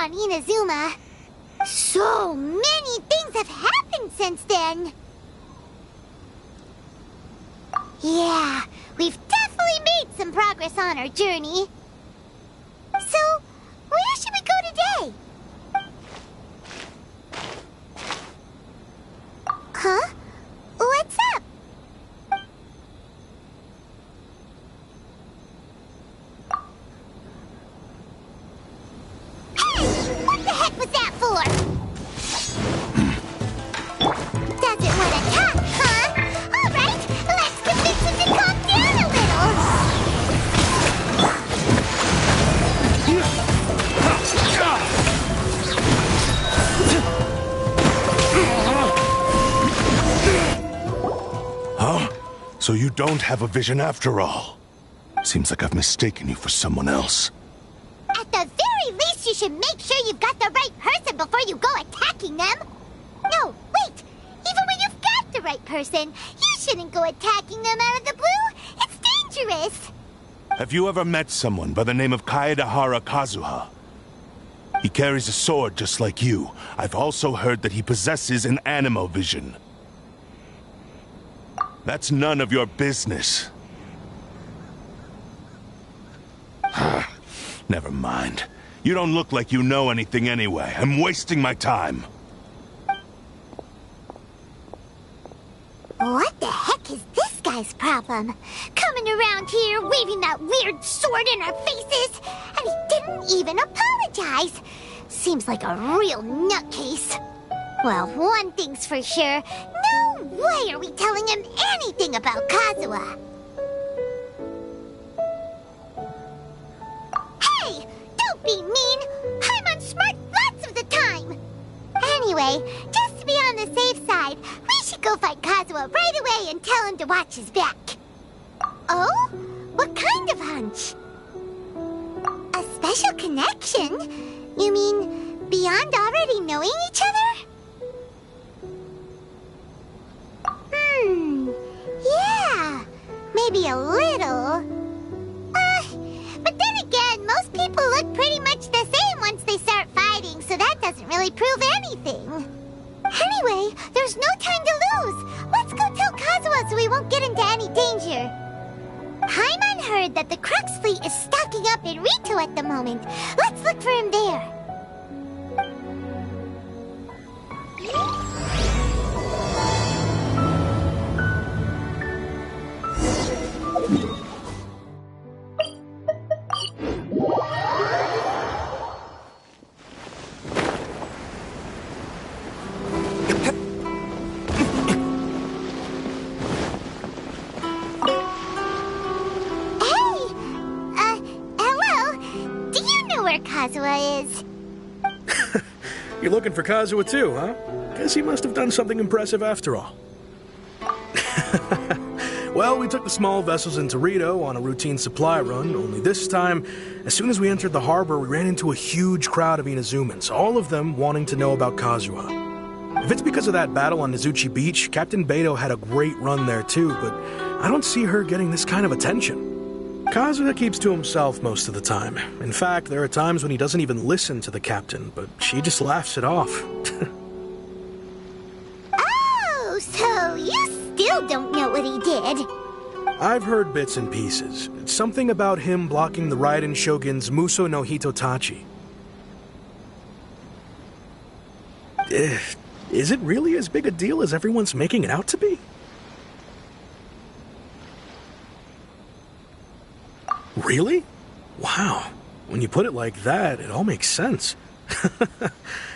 on Inazuma. So many things have happened since then. Yeah, we've definitely made some progress on our journey. So, where should we go today? Huh? What's up? Hey! What the heck was that for? Doesn't want to talk, huh? All right, let's convince him to calm down a little. Huh? So you don't have a vision after all? Seems like I've mistaken you for someone else. At the very least, you should make sure you've got the right person before you go attacking them. No, wait! Even when you've got the right person, you shouldn't go attacking them out of the blue. It's dangerous. Have you ever met someone by the name of Kazuha? He carries a sword just like you. I've also heard that he possesses an animo vision. That's none of your business. Never mind. You don't look like you know anything anyway. I'm wasting my time. What the heck is this guy's problem? Coming around here, waving that weird sword in our faces, and he didn't even apologize. Seems like a real nutcase. Well, one thing's for sure. No way are we telling him anything about Kazuha. Hey! Don't be mean! I'm on smart lots of the time! Anyway, just to be on the safe side, we should go find Kazuha right away and tell him to watch his back. Oh? What kind of hunch? A special connection? You mean beyond already knowing each other? Yeah, maybe a little. But then again, most people look pretty much the same once they start fighting, so that doesn't really prove anything. Anyway, there's no time to lose. Let's go tell Kazuha so we won't get into any danger. Paimon heard that the Crux fleet is stocking up in Rito at the moment. Let's look for him there. Kazuha is. You're looking for Kazuha too, huh? Guess he must have done something impressive after all. Well, we took the small vessels into Rito on a routine supply run, only this time, as soon as we entered the harbor, we ran into a huge crowd of Inazumans, all of them wanting to know about Kazuha. If it's because of that battle on Nezuchi Beach, Captain Beto had a great run there too, but I don't see her getting this kind of attention. Kazuha keeps to himself most of the time. In fact, there are times when he doesn't even listen to the captain, but she just laughs it off. Oh, so you still don't know what he did? I've heard bits and pieces. It's something about him blocking the Raiden Shogun's Muso no Hitotachi. Is it really as big a deal as everyone's making it out to be? Really? Wow. When you put it like that, it all makes sense.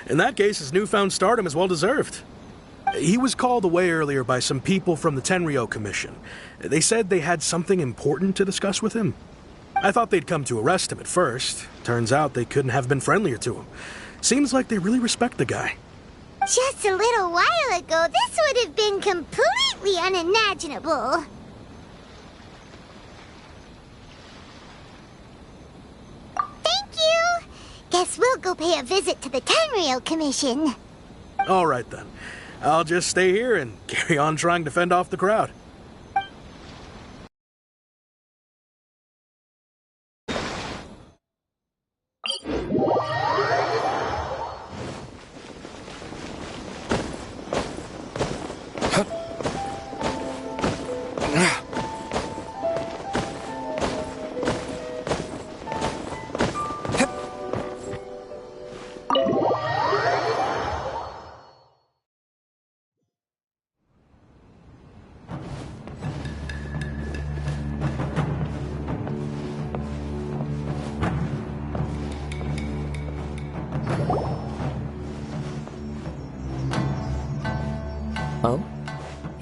In that case, his newfound stardom is well deserved. He was called away earlier by some people from the Tenryou Commission. They said they had something important to discuss with him. I thought they'd come to arrest him at first. Turns out they couldn't have been friendlier to him. Seems like they really respect the guy. Just a little while ago, this would have been completely unimaginable. Thank you! Guess we'll go pay a visit to the Tenryou Commission. All right, then. I'll just stay here and carry on trying to fend off the crowd.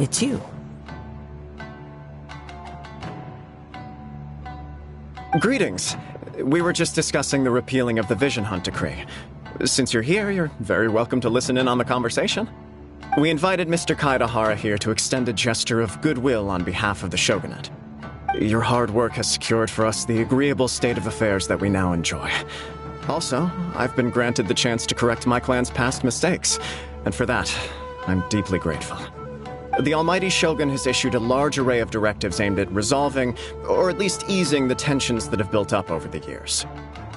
it's you. Greetings. We were just discussing the repealing of the Vision Hunt Decree. Since you're here, you're very welcome to listen in on the conversation. We invited Mr. Kaedahara here to extend a gesture of goodwill on behalf of the Shogunate. Your hard work has secured for us the agreeable state of affairs that we now enjoy. Also, I've been granted the chance to correct my clan's past mistakes, and for that, I'm deeply grateful. The Almighty Shogun has issued a large array of directives aimed at resolving, or at least easing, the tensions that have built up over the years.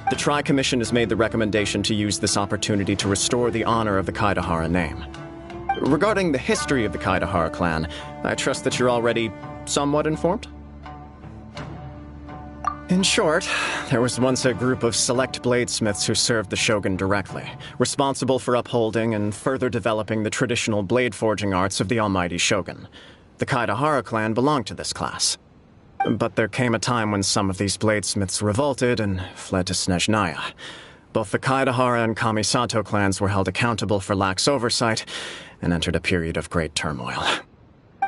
The Tri-Commission has made the recommendation to use this opportunity to restore the honor of the Kaedahara name. Regarding the history of the Kaedahara clan, I trust that you're already somewhat informed? In short, there was once a group of select bladesmiths who served the Shogun directly, responsible for upholding and further developing the traditional blade forging arts of the Almighty Shogun. The Kaedahara clan belonged to this class. But there came a time when some of these bladesmiths revolted and fled to Snezhnaya. Both the Kaedahara and Kamisato clans were held accountable for lax oversight and entered a period of great turmoil.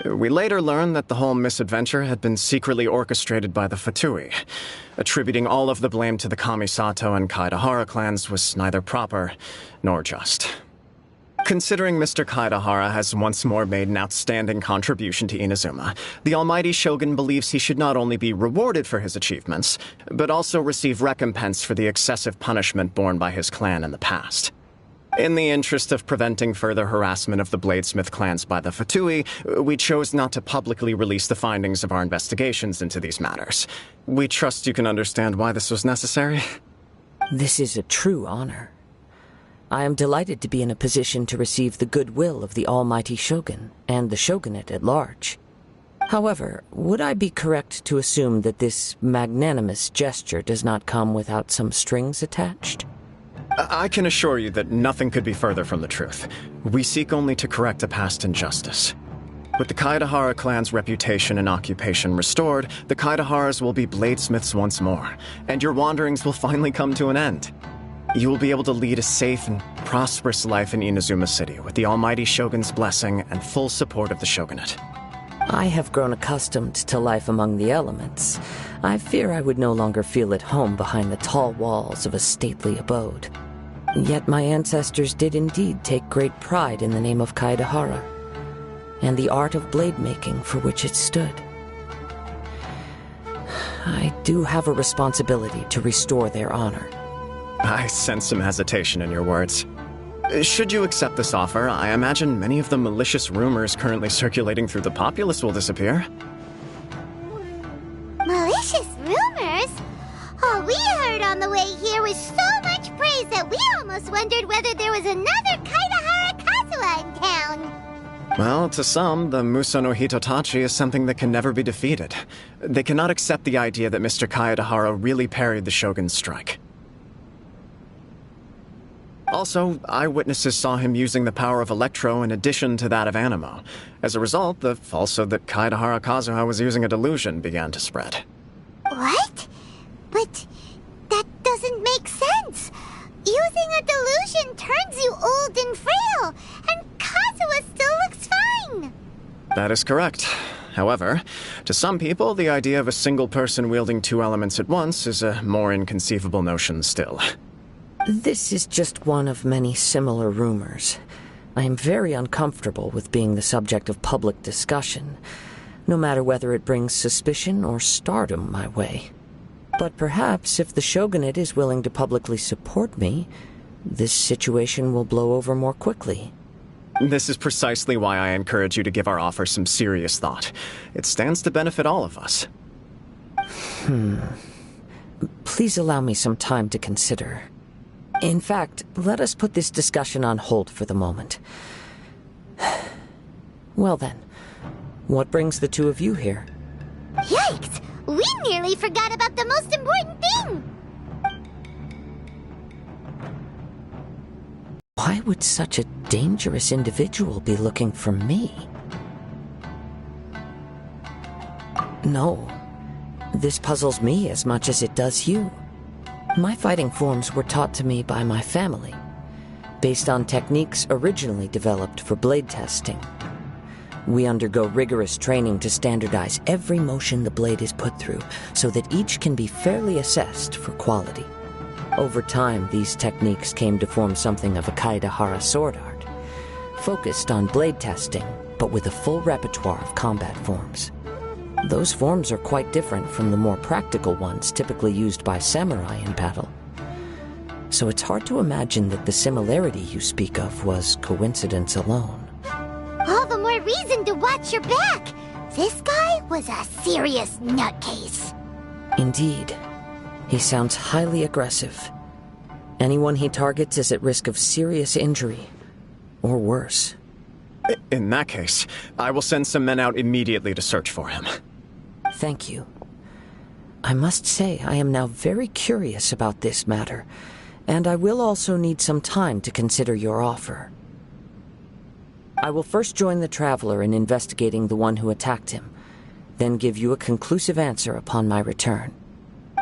We later learned that the whole misadventure had been secretly orchestrated by the Fatui. Attributing all of the blame to the Kamisato and Kaedahara clans was neither proper nor just. Considering Mr. Kaedahara has once more made an outstanding contribution to Inazuma, the Almighty Shogun believes he should not only be rewarded for his achievements, but also receive recompense for the excessive punishment borne by his clan in the past. In the interest of preventing further harassment of the Bladesmith clans by the Fatui, we chose not to publicly release the findings of our investigations into these matters. We trust you can understand why this was necessary. This is a true honor. I am delighted to be in a position to receive the goodwill of the Almighty Shogun and the Shogunate at large. However, would I be correct to assume that this magnanimous gesture does not come without some strings attached? I can assure you that nothing could be further from the truth. We seek only to correct a past injustice. With the Kaedahara clan's reputation and occupation restored, the Kaedaharas will be bladesmiths once more, and your wanderings will finally come to an end. You will be able to lead a safe and prosperous life in Inazuma City with the Almighty Shogun's blessing and full support of the Shogunate. I have grown accustomed to life among the elements. I fear I would no longer feel at home behind the tall walls of a stately abode. Yet my ancestors did indeed take great pride in the name of Kaedahara, and the art of blade making for which it stood. I do have a responsibility to restore their honor. I sense some hesitation in your words. Should you accept this offer, I imagine many of the malicious rumors currently circulating through the populace will disappear. Malicious rumors? All we heard on the way here was so much praise that we almost wondered whether there was another Kaedahara Kazuha in town. Well, to some, the Muso no Hitotachi is something that can never be defeated. They cannot accept the idea that Mr. Kaedahara really parried the Shogun's strike. Also, eyewitnesses saw him using the power of Electro in addition to that of Animo. As a result, the falsehood that Kaedahara Kazuha was using a delusion began to spread. What? But that doesn't make sense. Using a delusion turns you old and frail, and Kazuha still looks fine. That is correct. However, to some people, the idea of a single person wielding two elements at once is a more inconceivable notion still. This is just one of many similar rumors. I am very uncomfortable with being the subject of public discussion, no matter whether it brings suspicion or stardom my way. But perhaps if the Shogunate is willing to publicly support me, this situation will blow over more quickly. This is precisely why I encourage you to give our offer some serious thought. It stands to benefit all of us. Please allow me some time to consider. In fact, let us put this discussion on hold for the moment. Well then, what brings the two of you here? Yikes! We nearly forgot about the most important thing! Why would such a dangerous individual be looking for me? No, this puzzles me as much as it does you. My fighting forms were taught to me by my family, based on techniques originally developed for blade testing. We undergo rigorous training to standardize every motion the blade is put through, so that each can be fairly assessed for quality. Over time, these techniques came to form something of a Kaedehara sword art, focused on blade testing, but with a full repertoire of combat forms. Those forms are quite different from the more practical ones typically used by samurai in battle. So it's hard to imagine that the similarity you speak of was coincidence alone. All the more reason to watch your back. This guy was a serious nutcase. Indeed. He sounds highly aggressive. Anyone he targets is at risk of serious injury, or worse. In that case, I will send some men out immediately to search for him. Thank you. I must say I am now very curious about this matter, and I will also need some time to consider your offer. I will first join the Traveler in investigating the one who attacked him, then give you a conclusive answer upon my return.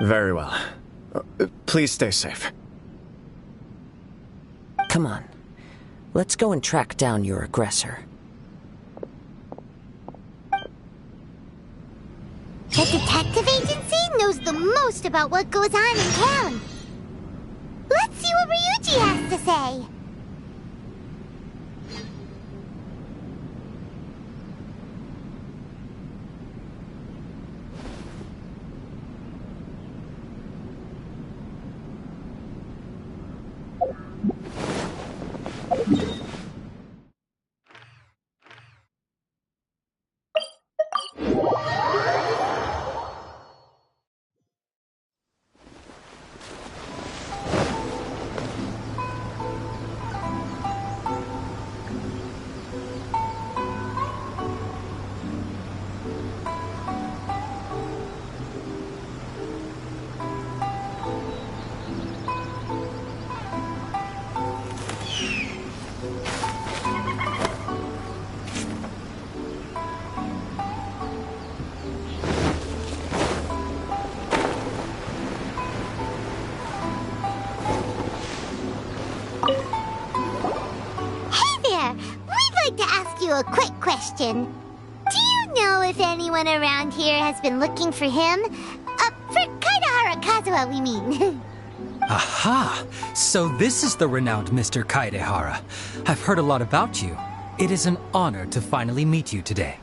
Very well. Please stay safe. Come on. Let's go and track down your aggressor. The detective agency knows the most about what goes on in town. Let's see what Ryuji has to say. A quick question. Do you know if anyone around here has been looking for him? For Kaedehara Kazuha, we mean. Aha! So this is the renowned Mr. Kaedehara. I've heard a lot about you. It is an honor to finally meet you today.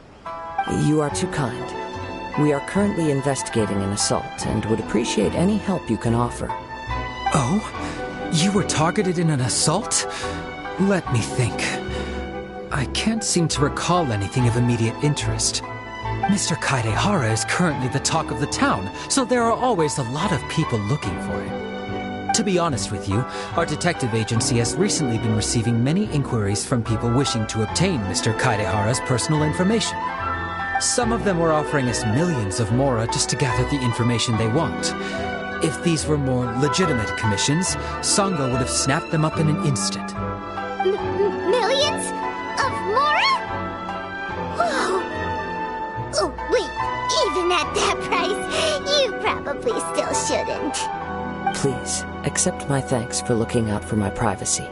You are too kind. We are currently investigating an assault and would appreciate any help you can offer. Oh? You were targeted in an assault? Let me think. I can't seem to recall anything of immediate interest. Mr. Kaedehara is currently the talk of the town, so there are always a lot of people looking for him. To be honest with you, our detective agency has recently been receiving many inquiries from people wishing to obtain Mr. Kaedehara's personal information. Some of them were offering us millions of mora just to gather the information they want. If these were more legitimate commissions, Sangha would have snapped them up in an instant. Millions? Of mora? Whoa! Oh, wait, even at that price, you probably still shouldn't. Please, accept my thanks for looking out for my privacy.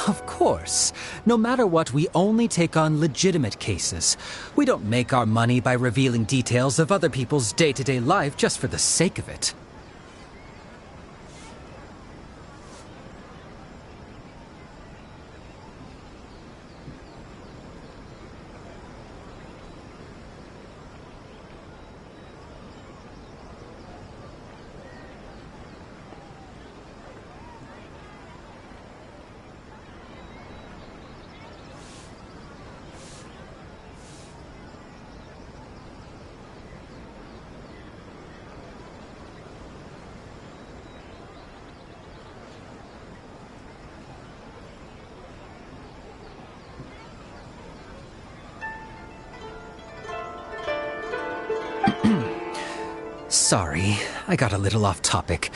Of course. No matter what, we only take on legitimate cases. We don't make our money by revealing details of other people's day-to-day life just for the sake of it. Sorry, I got a little off topic.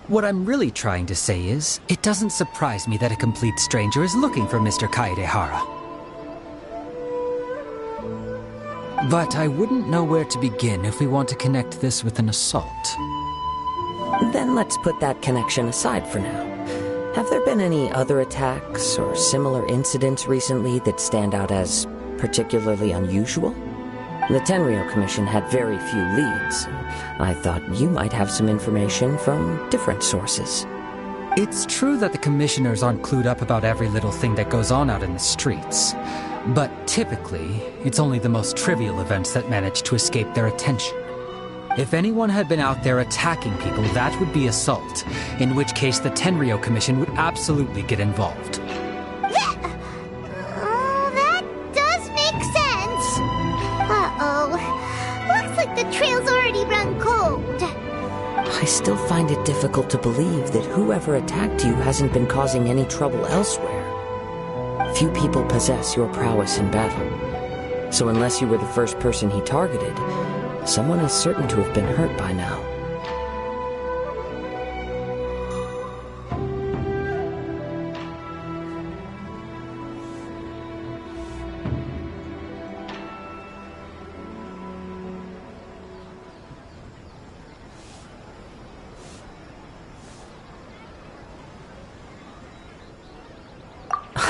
What I'm really trying to say is, it doesn't surprise me that a complete stranger is looking for Mr. Kaedehara. But I wouldn't know where to begin if we want to connect this with an assault. Then let's put that connection aside for now. Have there been any other attacks or similar incidents recently that stand out as particularly unusual? The Tenryo Commission had very few leads. I thought you might have some information from different sources. It's true that the commissioners aren't clued up about every little thing that goes on out in the streets. But typically, it's only the most trivial events that manage to escape their attention. If anyone had been out there attacking people, that would be assault, in which case the Tenryo Commission would absolutely get involved. That does make sense. Uh-oh. Looks like the trail's already run cold. I still find it difficult to believe that whoever attacked you hasn't been causing any trouble elsewhere. Few people possess your prowess in battle. So unless you were the first person he targeted, someone is certain to have been hurt by now.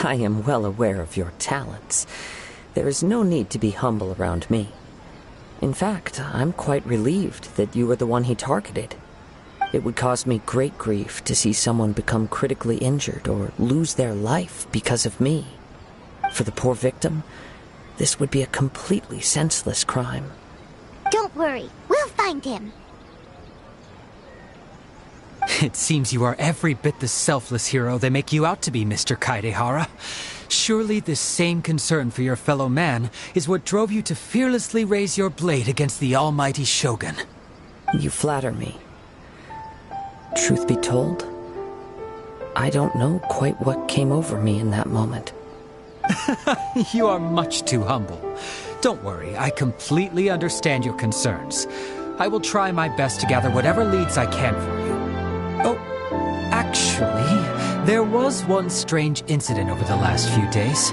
I am well aware of your talents. There is no need to be humble around me. In fact, I'm quite relieved that you were the one he targeted. It would cause me great grief to see someone become critically injured or lose their life because of me. For the poor victim, this would be a completely senseless crime. Don't worry, we'll find him. It seems you are every bit the selfless hero they make you out to be, Mr. Kaidehara. Surely this same concern for your fellow man is what drove you to fearlessly raise your blade against the almighty Shogun. You flatter me. Truth be told, I don't know quite what came over me in that moment. You are much too humble. Don't worry, I completely understand your concerns. I will try my best to gather whatever leads I can for you. Oh, actually, there was one strange incident over the last few days.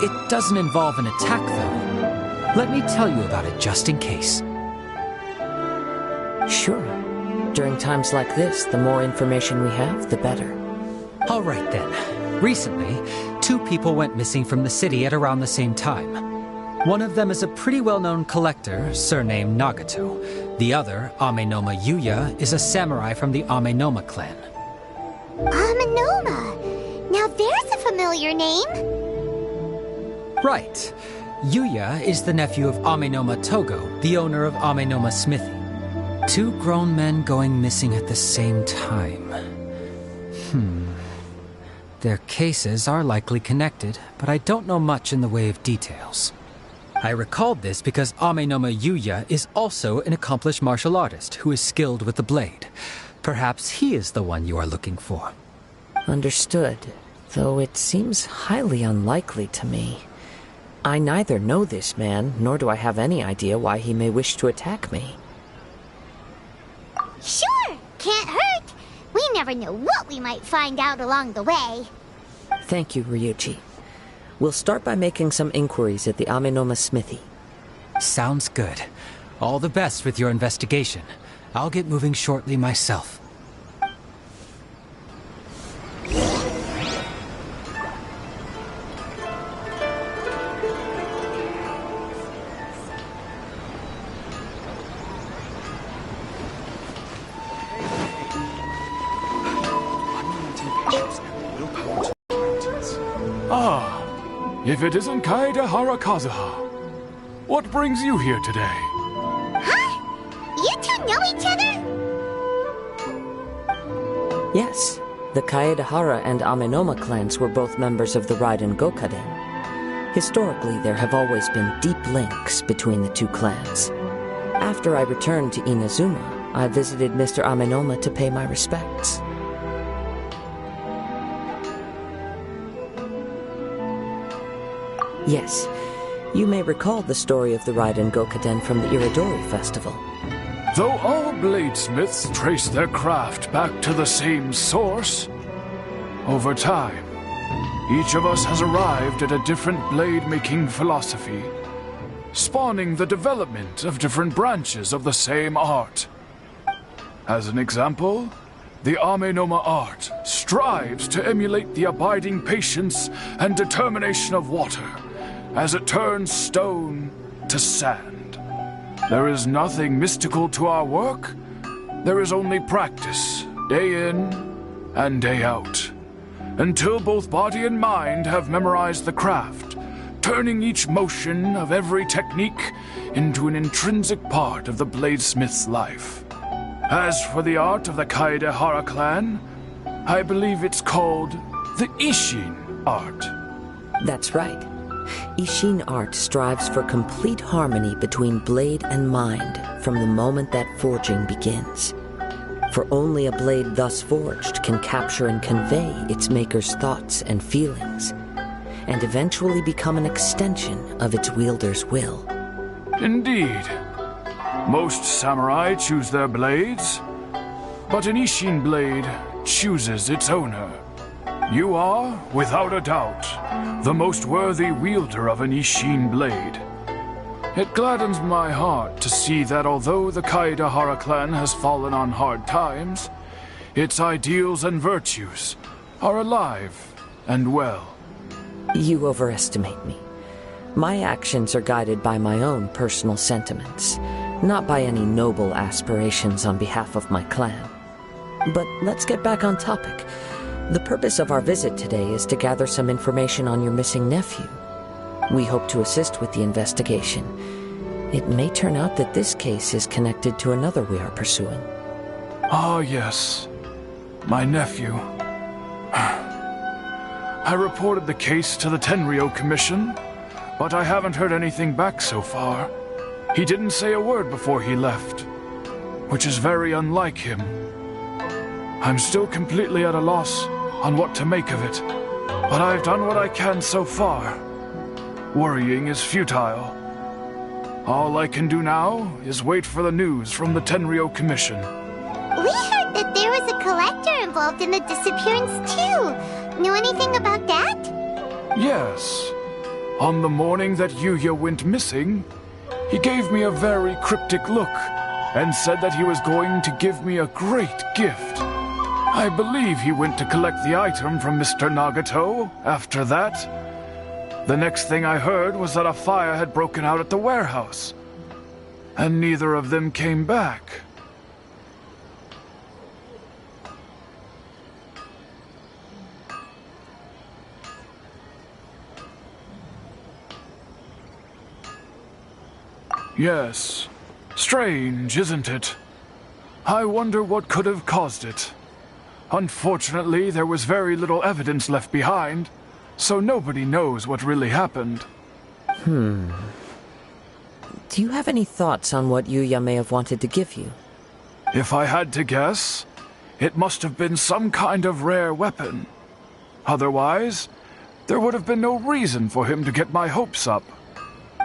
It doesn't involve an attack, though. Let me tell you about it just in case. Sure. During times like this, the more information we have, the better. All right, then. Recently, 2 people went missing from the city at around the same time. One of them is a pretty well-known collector, surnamed Nagato. The other, Amenoma Yuya, is a samurai from the Amenoma clan. Amenoma! Now there's a familiar name. Right. Yuya is the nephew of Amenoma Togo, the owner of Amenoma Smithy. 2 grown men going missing at the same time. Their cases are likely connected, but I don't know much in the way of details. I recalled this because Amenoma Yuya is also an accomplished martial artist who is skilled with the blade. Perhaps he is the one you are looking for. Understood, though it seems highly unlikely to me. I neither know this man, nor do I have any idea why he may wish to attack me. Sure, can't hurt. We never know what we might find out along the way. Thank you, Ryuji. We'll start by making some inquiries at the Amenoma Smithy. Sounds good. All the best with your investigation. I'll get moving shortly myself. If it isn't Kaedehara Kazuha, what brings you here today? Huh? You 2 know each other? Yes, the Kaedehara and Amenoma clans were both members of the Raiden Gokaden. Historically, there have always been deep links between the 2 clans. After I returned to Inazuma, I visited Mr. Amenoma to pay my respects. Yes, you may recall the story of the Raiden Gokaden from the Iridori Festival. Though all bladesmiths trace their craft back to the same source, over time, each of us has arrived at a different blade-making philosophy, spawning the development of different branches of the same art. As an example, the Amenoma art strives to emulate the abiding patience and determination of water as it turns stone to sand. There is nothing mystical to our work. There is only practice, day in and day out, until both body and mind have memorized the craft, turning each motion of every technique into an intrinsic part of the bladesmith's life. As for the art of the Kaedehara clan, I believe it's called the Ishin art. That's right. Ishin art strives for complete harmony between blade and mind from the moment that forging begins. For only a blade thus forged can capture and convey its maker's thoughts and feelings, and eventually become an extension of its wielder's will. Indeed. Most samurai choose their blades, but an Ishin blade chooses its owner. You are, without a doubt, the most worthy wielder of an Ishin blade. It gladdens my heart to see that although the Kaedehara clan has fallen on hard times, its ideals and virtues are alive and well. You overestimate me. My actions are guided by my own personal sentiments, not by any noble aspirations on behalf of my clan. But let's get back on topic. The purpose of our visit today is to gather some information on your missing nephew. We hope to assist with the investigation. It may turn out that this case is connected to another we are pursuing. Ah, yes. My nephew. I reported the case to the Tenryo Commission, but I haven't heard anything back so far. He didn't say a word before he left, which is very unlike him. I'm still completely at a loss on what to make of it, but I've done what I can so far. Worrying is futile. All I can do now is wait for the news from the Tenryo Commission. We heard that there was a collector involved in the disappearance too. Knew anything about that? Yes. On the morning that Yuya went missing, he gave me a very cryptic look and said that he was going to give me a great gift. I believe he went to collect the item from Mr. Nagato after that. The next thing I heard was that a fire had broken out at the warehouse, and neither of them came back. Yes. Strange, isn't it? I wonder what could have caused it. Unfortunately, there was very little evidence left behind, so nobody knows what really happened. Do you have any thoughts on what Yuya may have wanted to give you? If I had to guess, it must have been some kind of rare weapon. Otherwise, there would have been no reason for him to get my hopes up.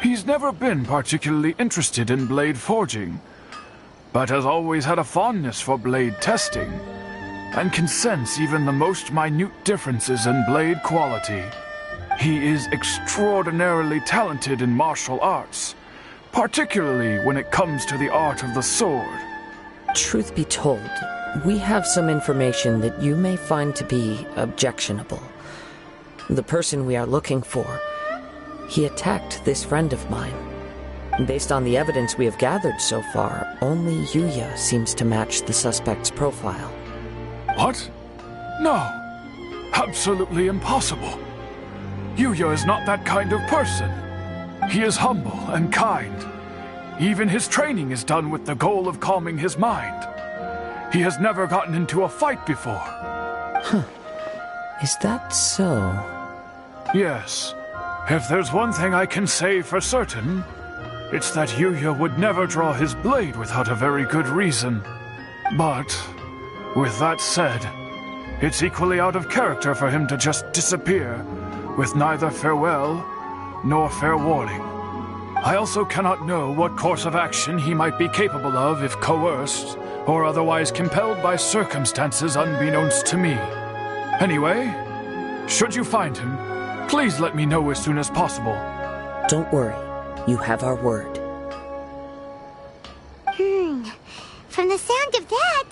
He's never been particularly interested in blade forging, but has always had a fondness for blade testing, and can sense even the most minute differences in blade quality. He is extraordinarily talented in martial arts, particularly when it comes to the art of the sword. Truth be told, we have some information that you may find to be objectionable. The person we are looking for, he attacked this friend of mine. Based on the evidence we have gathered so far, only Yuya seems to match the suspect's profile. What? No. Absolutely impossible. Yuya is not that kind of person. He is humble and kind. Even his training is done with the goal of calming his mind. He has never gotten into a fight before. Is that so? Yes. If there's one thing I can say for certain, it's that Yuya would never draw his blade without a very good reason. But with that said, it's equally out of character for him to just disappear, with neither farewell nor fair warning. I also cannot know what course of action he might be capable of if coerced, or otherwise compelled by circumstances unbeknownst to me. Anyway, should you find him, please let me know as soon as possible. Don't worry, you have our word. From the sound of that,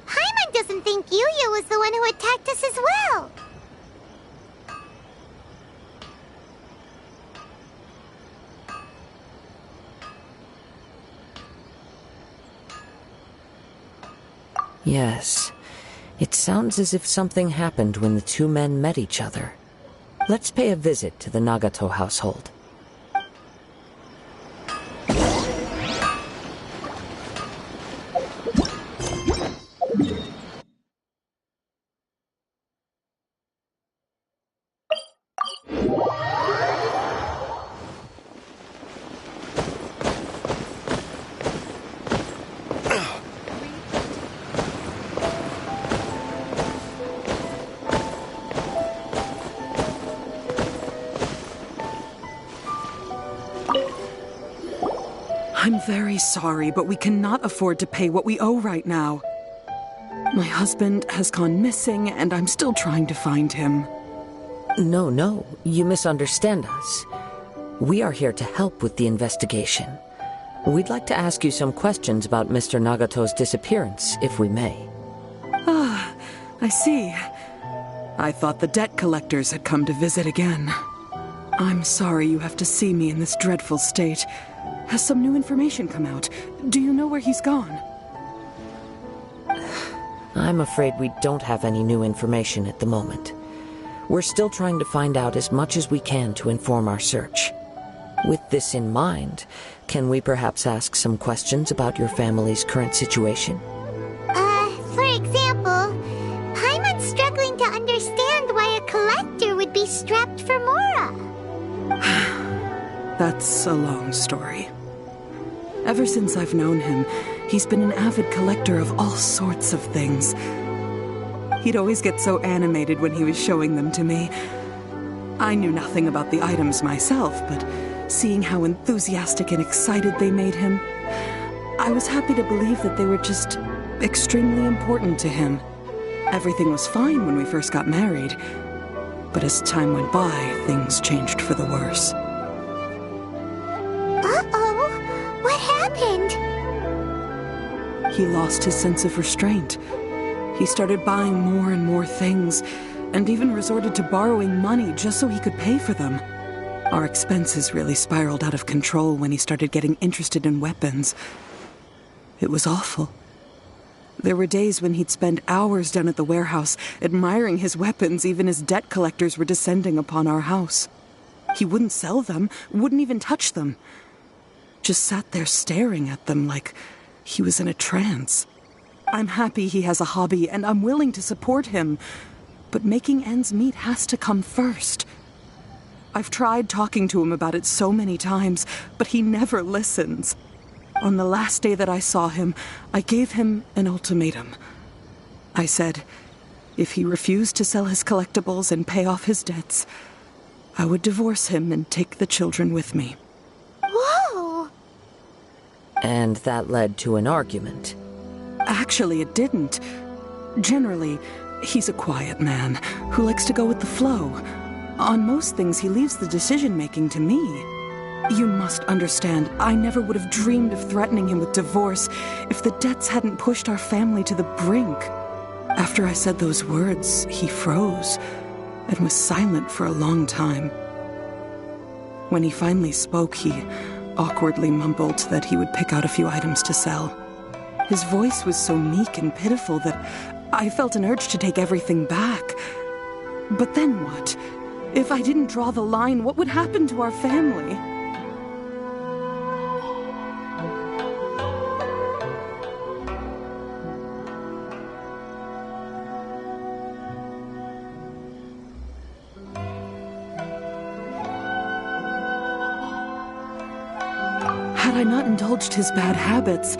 I'm doesn't think Yuya was the one who attacked us as well. Yes. It sounds as if something happened when the two men met each other. Let's pay a visit to the Nagato household. I'm very sorry, but we cannot afford to pay what we owe right now. My husband has gone missing, and I'm still trying to find him. No, you misunderstand us. We are here to help with the investigation. We'd like to ask you some questions about Mr. Nagato's disappearance, if we may. Ah, I see. I thought the debt collectors had come to visit again. I'm sorry you have to see me in this dreadful state. Has some new information come out? Do you know where he's gone? I'm afraid we don't have any new information at the moment. We're still trying to find out as much as we can to inform our search. With this in mind, can we perhaps ask some questions about your family's current situation? For example, Paimon's struggling to understand why a collector would be strapped for Mora. That's a long story. Ever since I've known him, he's been an avid collector of all sorts of things. He'd always get so animated when he was showing them to me. I knew nothing about the items myself, but seeing how enthusiastic and excited they made him, I was happy to believe that they were just extremely important to him. Everything was fine when we first got married, but as time went by, things changed for the worse. What happened? He lost his sense of restraint. He started buying more and more things, and even resorted to borrowing money just so he could pay for them. Our expenses really spiraled out of control when he started getting interested in weapons. It was awful. There were days when he'd spend hours down at the warehouse, admiring his weapons even as debt collectors were descending upon our house. He wouldn't sell them, wouldn't even touch them. Just sat there staring at them like he was in a trance. I'm happy he has a hobby, and I'm willing to support him. But making ends meet has to come first. I've tried talking to him about it so many times, but he never listens. On the last day that I saw him, I gave him an ultimatum. I said, if he refused to sell his collectibles and pay off his debts, I would divorce him and take the children with me. Whoa! And that led to an argument. Actually, it didn't. Generally, he's a quiet man who likes to go with the flow. On most things, he leaves the decision-making to me. You must understand, I never would have dreamed of threatening him with divorce if the debts hadn't pushed our family to the brink. After I said those words, he froze and was silent for a long time. When he finally spoke, he awkwardly mumbled that he would pick out a few items to sell. His voice was so meek and pitiful that I felt an urge to take everything back. But then what? If I didn't draw the line, what would happen to our family? Had I not indulged his bad habits,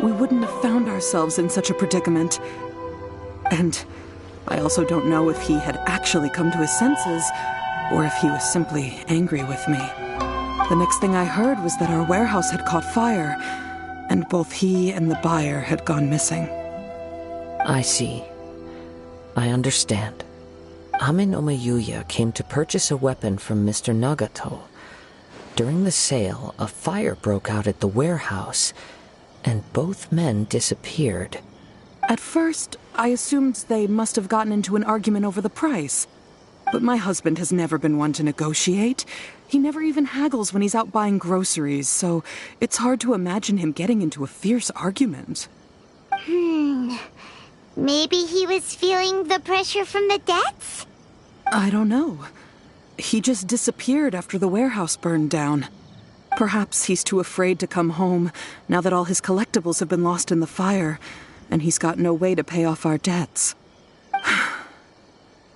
we wouldn't have found ourselves in such a predicament. And I also don't know if he had actually come to his senses, or if he was simply angry with me. The next thing I heard was that our warehouse had caught fire, and both he and the buyer had gone missing. I see. I understand. Amin Omayuya came to purchase a weapon from Mr. Nagato. During the sale, a fire broke out at the warehouse, and both men disappeared. At first, I assumed they must have gotten into an argument over the price. But my husband has never been one to negotiate. He never even haggles when he's out buying groceries, so it's hard to imagine him getting into a fierce argument. Maybe he was feeling the pressure from the debts? I don't know. He just disappeared after the warehouse burned down. Perhaps he's too afraid to come home now that all his collectibles have been lost in the fire, and he's got no way to pay off our debts.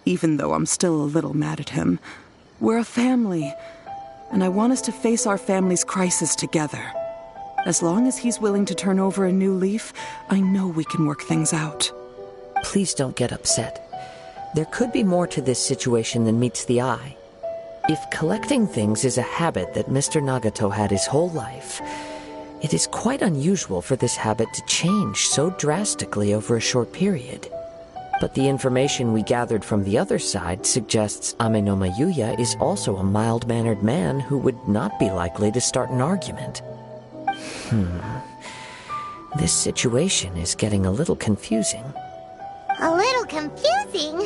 Even though I'm still a little mad at him, we're a family, and I want us to face our family's crisis together. As long as he's willing to turn over a new leaf, I know we can work things out. Please don't get upset. There could be more to this situation than meets the eye. If collecting things is a habit that Mr. Nagato had his whole life, it is quite unusual for this habit to change so drastically over a short period. But the information we gathered from the other side suggests Amenoma Yuya is also a mild-mannered man who would not be likely to start an argument. This situation is getting a little confusing. A little confusing?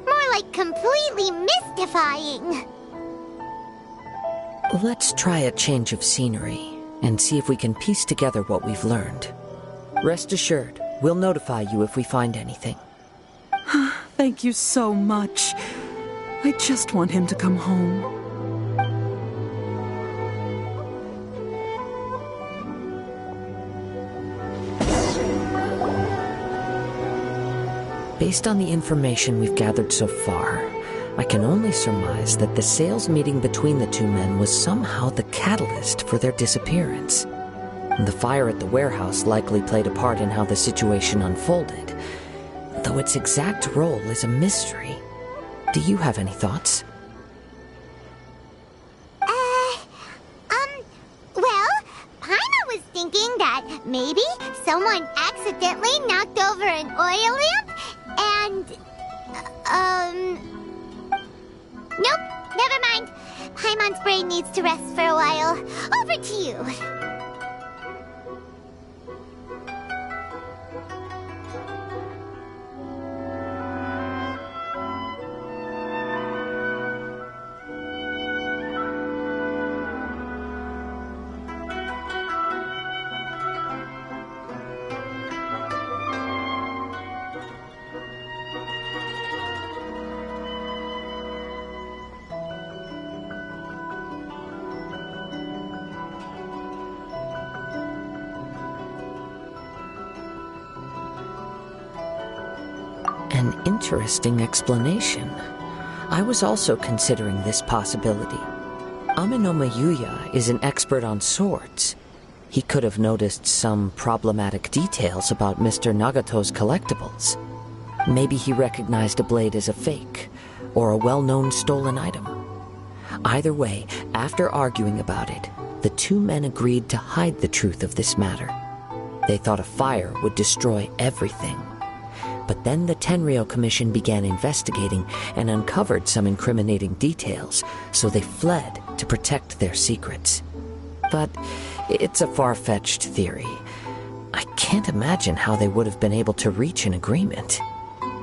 More like completely mystifying. Let's try a change of scenery and see if we can piece together what we've learned. Rest assured, we'll notify you if we find anything. Thank you so much. I just want him to come home. Based on the information we've gathered so far, I can only surmise that the sales meeting between the two men was somehow the catalyst for their disappearance. The fire at the warehouse likely played a part in how the situation unfolded, though its exact role is a mystery. Do you have any thoughts? Well, Paimon was thinking that maybe someone accidentally knocked over an oil lamp and, nope, never mind. Paimon's brain needs to rest for a while. Over to you. An interesting explanation. I was also considering this possibility. Amenoma Yuya is an expert on swords. He could have noticed some problematic details about Mr. Nagato's collectibles. Maybe he recognized a blade as a fake, or a well-known stolen item. Either way, after arguing about it, the two men agreed to hide the truth of this matter. They thought a fire would destroy everything. But then the Tenryou Commission began investigating and uncovered some incriminating details, so they fled to protect their secrets. But it's a far-fetched theory. I can't imagine how they would have been able to reach an agreement.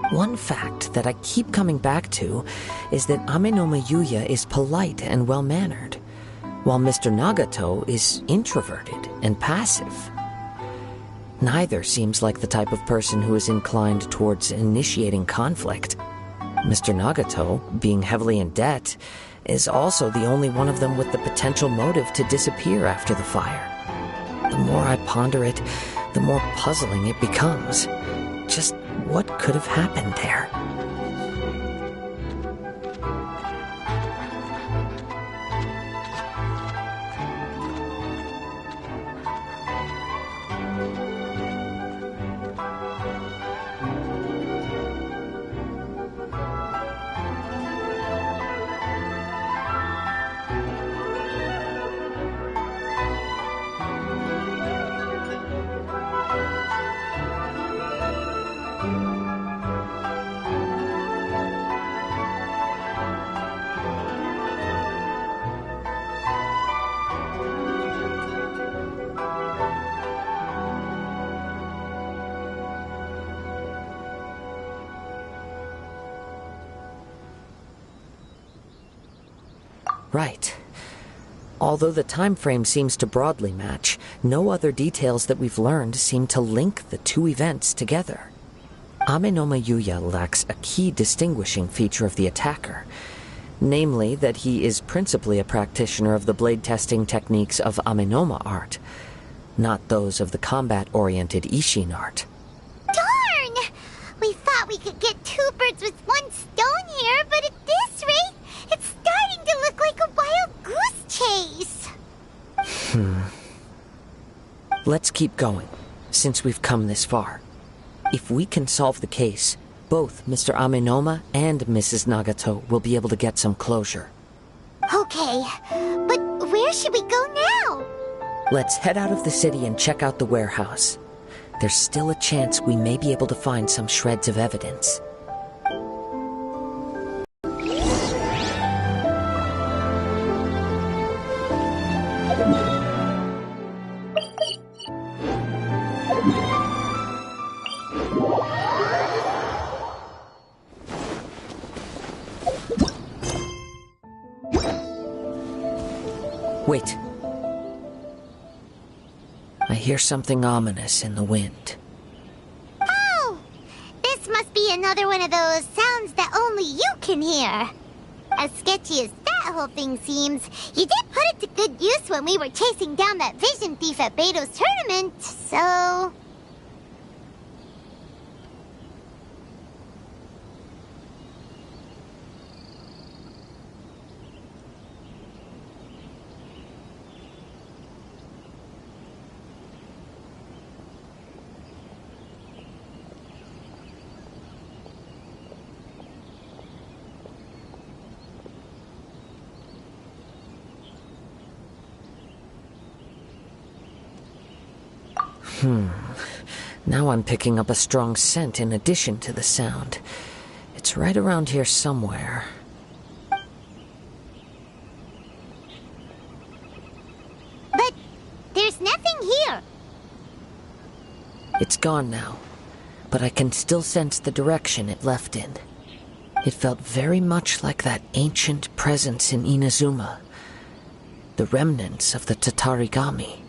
One fact that I keep coming back to is that Amenoma Yuya is polite and well-mannered, while Mr. Nagato is introverted and passive. Neither seems like the type of person who is inclined towards initiating conflict. Mr. Nagato, being heavily in debt, is also the only one of them with the potential motive to disappear after the fire. The more I ponder it, the more puzzling it becomes. Just what could have happened there? Right. Although the time frame seems to broadly match, no other details that we've learned seem to link the two events together. Amenoma Yuya lacks a key distinguishing feature of the attacker, namely that he is principally a practitioner of the blade testing techniques of Amenoma art, not those of the combat-oriented Ishin art. Darn! We thought we could get two birds with one stone here, but at this rate, it's starting to look like a wild goose chase. Let's keep going, since we've come this far. If we can solve the case, both Mr. Amenoma and Mrs. Nagato will be able to get some closure. Okay, but where should we go now? Let's head out of the city and check out the warehouse. There's still a chance we may be able to find some shreds of evidence. Wait. I hear something ominous in the wind. Oh! This must be another one of those sounds that only you can hear. As sketchy as that whole thing seems, you did put it to good use when we were chasing down that vision thief at Beto's tournament, so... Now I'm picking up a strong scent in addition to the sound. It's right around here somewhere. But there's nothing here. It's gone now, but I can still sense the direction it left in. It felt very much like that ancient presence in Inazuma. The remnants of the Tatarigami.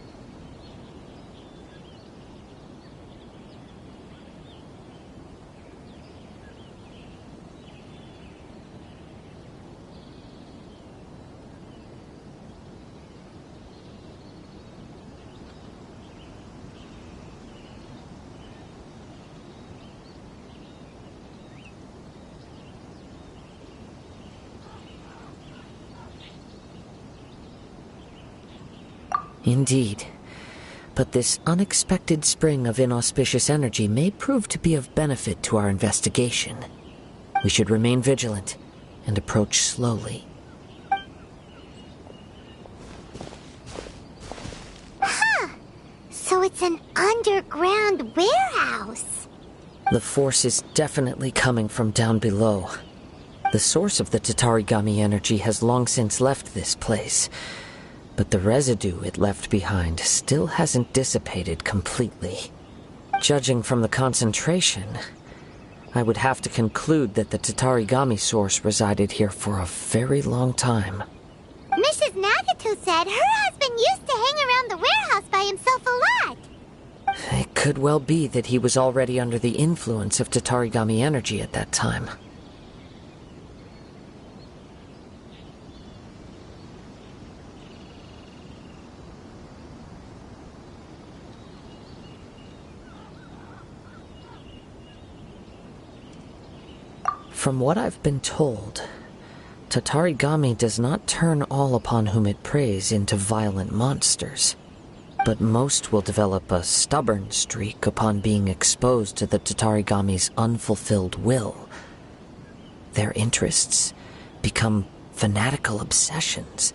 Indeed. But this unexpected spring of inauspicious energy may prove to be of benefit to our investigation. We should remain vigilant and approach slowly. Huh! So it's an underground warehouse. The force is definitely coming from down below. The source of the Tatarigami energy has long since left this place, but the residue it left behind still hasn't dissipated completely. Judging from the concentration, I would have to conclude that the Tatarigami source resided here for a very long time. Mrs. Nagato said her husband used to hang around the warehouse by himself a lot. It could well be that he was already under the influence of Tatarigami energy at that time. From what I've been told, Tatarigami does not turn all upon whom it preys into violent monsters, but most will develop a stubborn streak upon being exposed to the Tatarigami's unfulfilled will. Their interests become fanatical obsessions.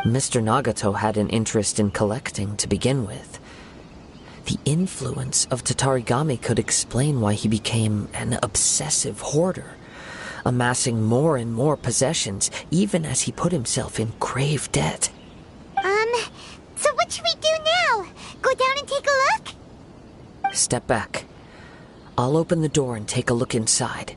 Mr. Nagato had an interest in collecting to begin with. The influence of Tatarigami could explain why he became an obsessive hoarder, amassing more and more possessions, even as he put himself in grave debt. So what should we do now? Go down and take a look? Step back. I'll open the door and take a look inside.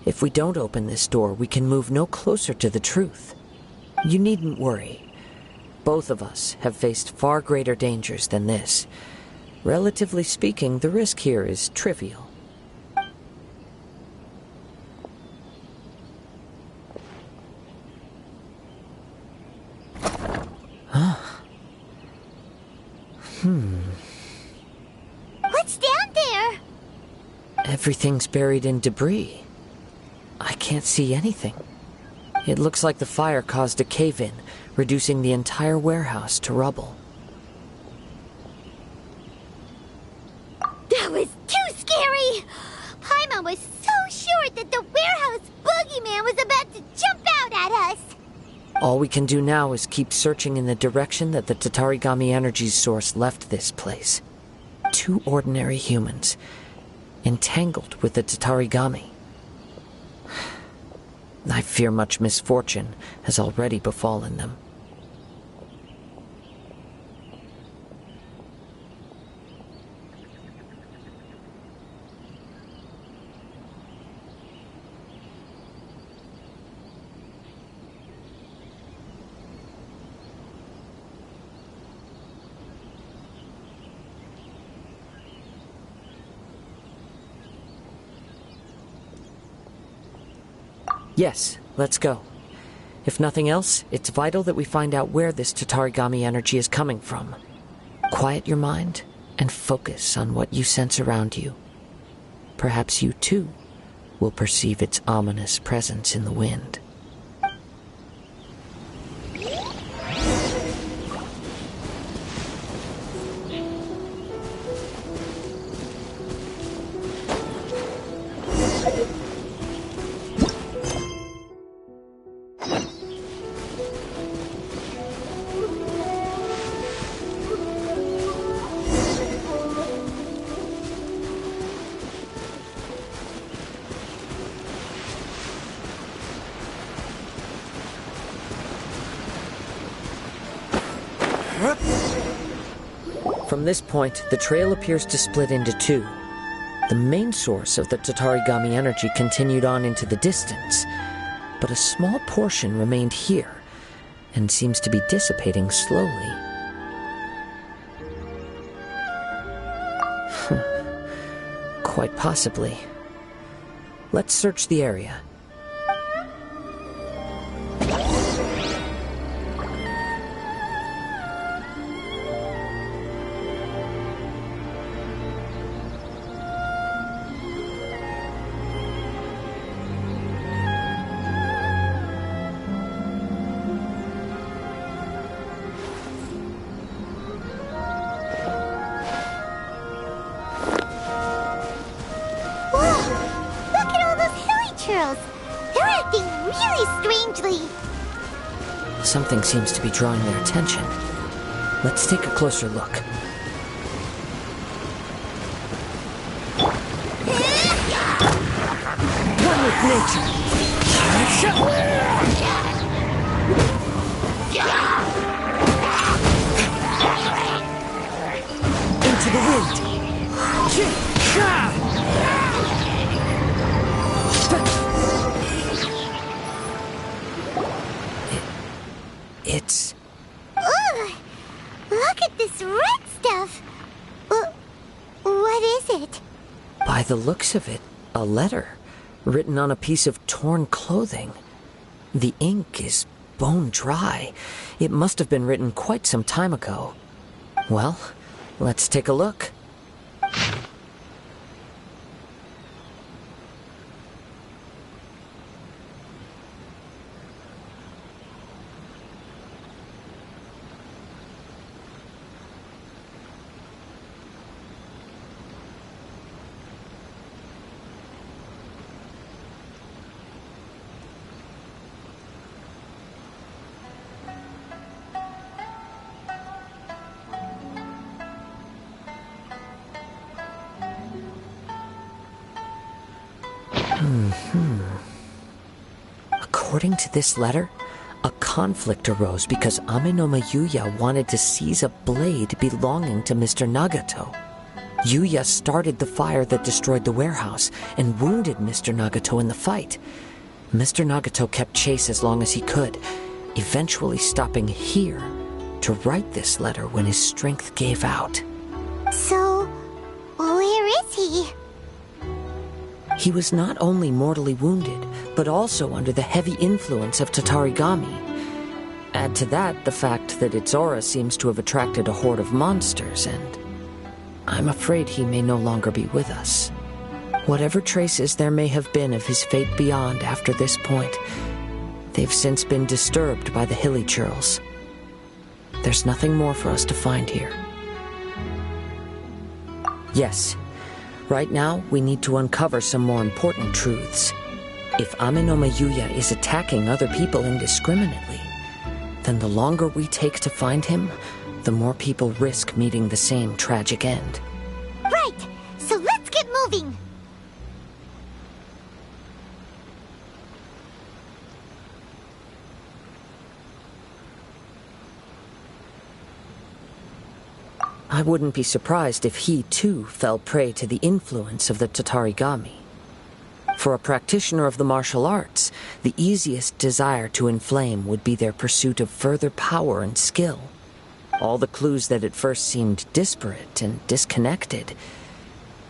If we don't open this door, we can move no closer to the truth. You needn't worry. Both of us have faced far greater dangers than this. Relatively speaking, the risk here is trivial. What's down there? Everything's buried in debris. I can't see anything. It looks like the fire caused a cave-in, reducing the entire warehouse to rubble. That was too scary! Paimon was so sure that the warehouse boogeyman was about to jump out at us! All we can do now is keep searching in the direction that the Tatarigami energy source left this place. 2 ordinary humans, entangled with the Tatarigami. I fear much misfortune has already befallen them. Yes, let's go. If nothing else, it's vital that we find out where this Tatarigami energy is coming from. Quiet your mind and focus on what you sense around you. Perhaps you, too, will perceive its ominous presence in the wind. From this point, the trail appears to split into 2. The main source of the Tatarigami energy continued on into the distance, but a small portion remained here, and seems to be dissipating slowly. Quite possibly. Let's search the area. They're acting really strangely. Something seems to be drawing their attention. Let's take a closer look. One with nature. Into the wind. It's... Ugh! Look at this red stuff! What is it? By the looks of it, a letter, written on a piece of torn clothing. The ink is bone dry. It must have been written quite some time ago. Well, let's take a look. According to this letter, a conflict arose because Ame no Mayuya wanted to seize a blade belonging to Mr. Nagato. Yuya started the fire that destroyed the warehouse and wounded Mr. Nagato in the fight. Mr. Nagato kept chase as long as he could, eventually stopping here to write this letter when his strength gave out. So, where is he? He was not only mortally wounded, but also under the heavy influence of Tatarigami. Add to that the fact that its aura seems to have attracted a horde of monsters, and I'm afraid he may no longer be with us. Whatever traces there may have been of his fate beyond after this point, they've since been disturbed by the hilly churls. There's nothing more for us to find here. Yes, right now we need to uncover some more important truths. If Amenoma Yuya is attacking other people indiscriminately, then the longer we take to find him, the more people risk meeting the same tragic end. Right! So let's get moving! I wouldn't be surprised if he, too, fell prey to the influence of the Tatarigami. For a practitioner of the martial arts, the easiest desire to inflame would be their pursuit of further power and skill. All the clues that at first seemed disparate and disconnected,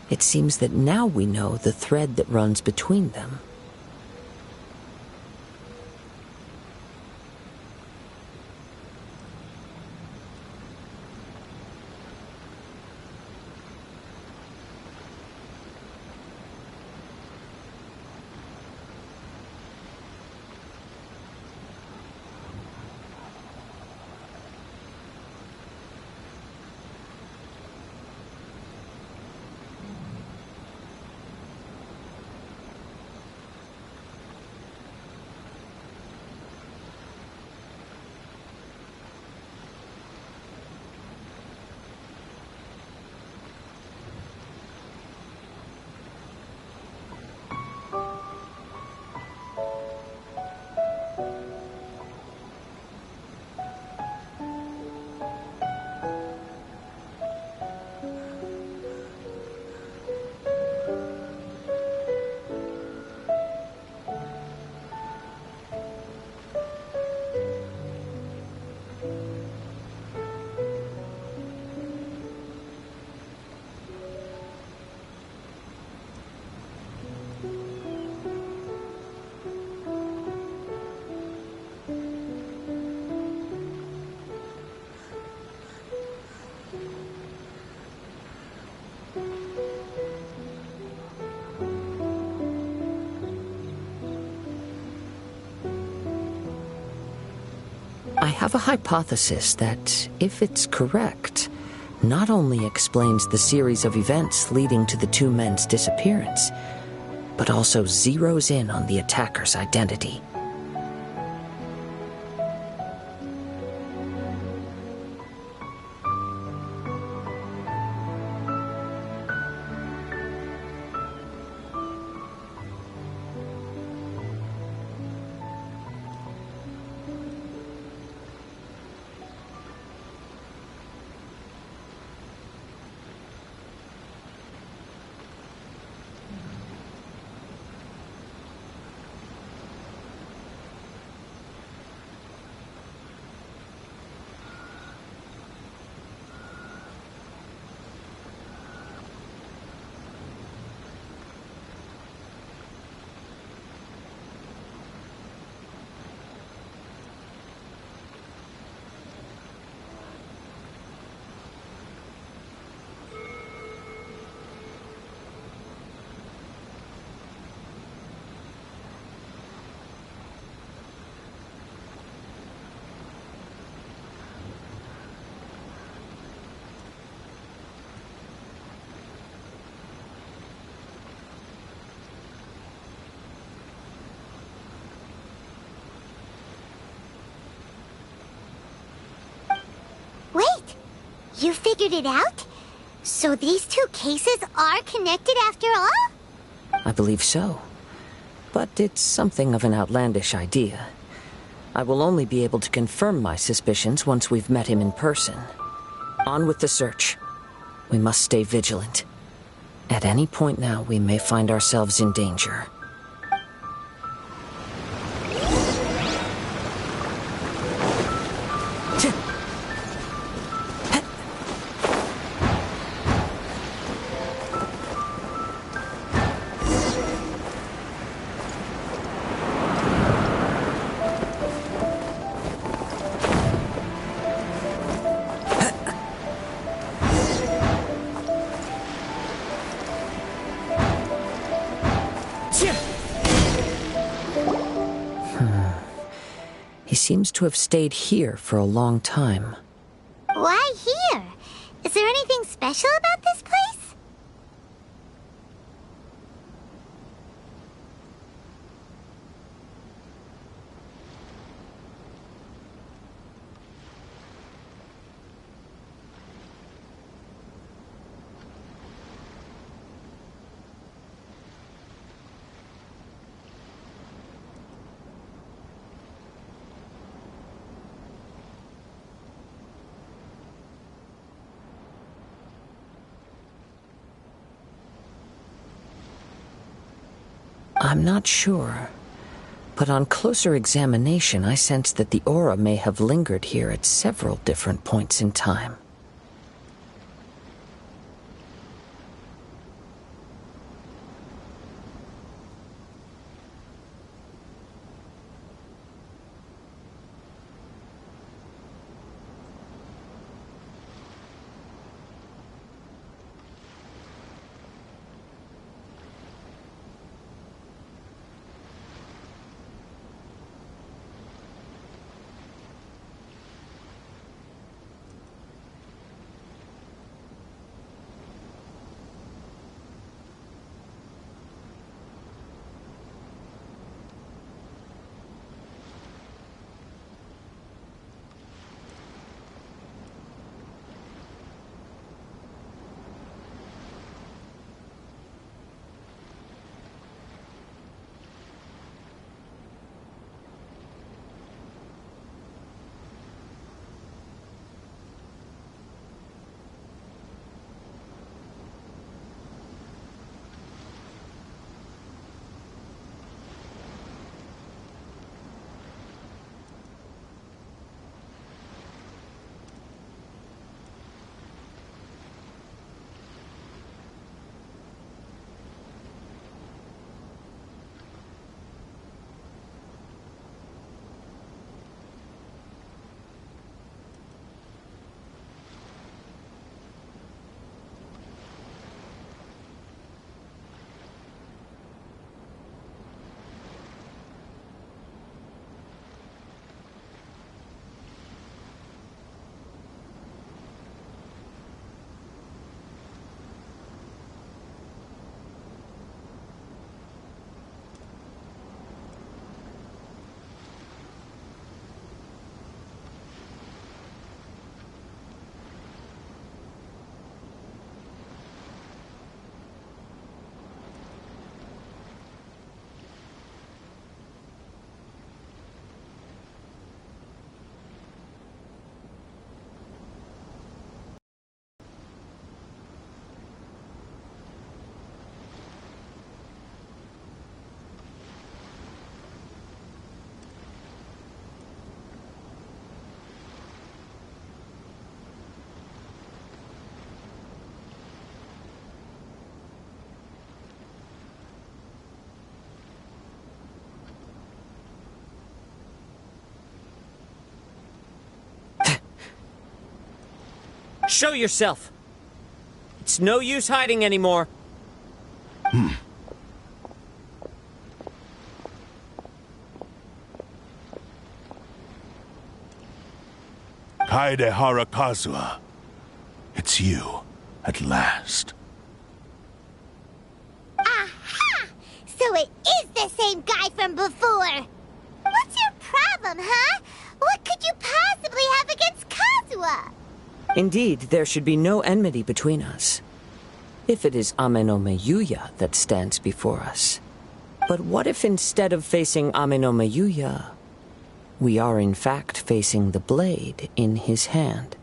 it seems that now we know the thread that runs between them. I have a hypothesis that, if it's correct, not only explains the series of events leading to the two men's disappearance, but also zeroes in on the attacker's identity. You figured it out? So these two cases are connected after all? I believe so. But it's something of an outlandish idea. I will only be able to confirm my suspicions once we've met him in person. On with the search. We must stay vigilant. At any point now, we may find ourselves in danger. He seems to have stayed here for a long time. Why here? Is there anything special about this place? I'm not sure, but on closer examination, I sense that the aura may have lingered here at several different points in time. Show yourself! It's no use hiding anymore. Kaedehara Kazuha. It's you, at last. Aha! So it is the same guy from before! What's your problem, huh? What could you possibly have against Kazuha? Indeed, there should be no enmity between us. If it is Ame no Miyuya that stands before us. But what if instead of facing Ame no Miyuya, we are in fact facing the blade in his hand?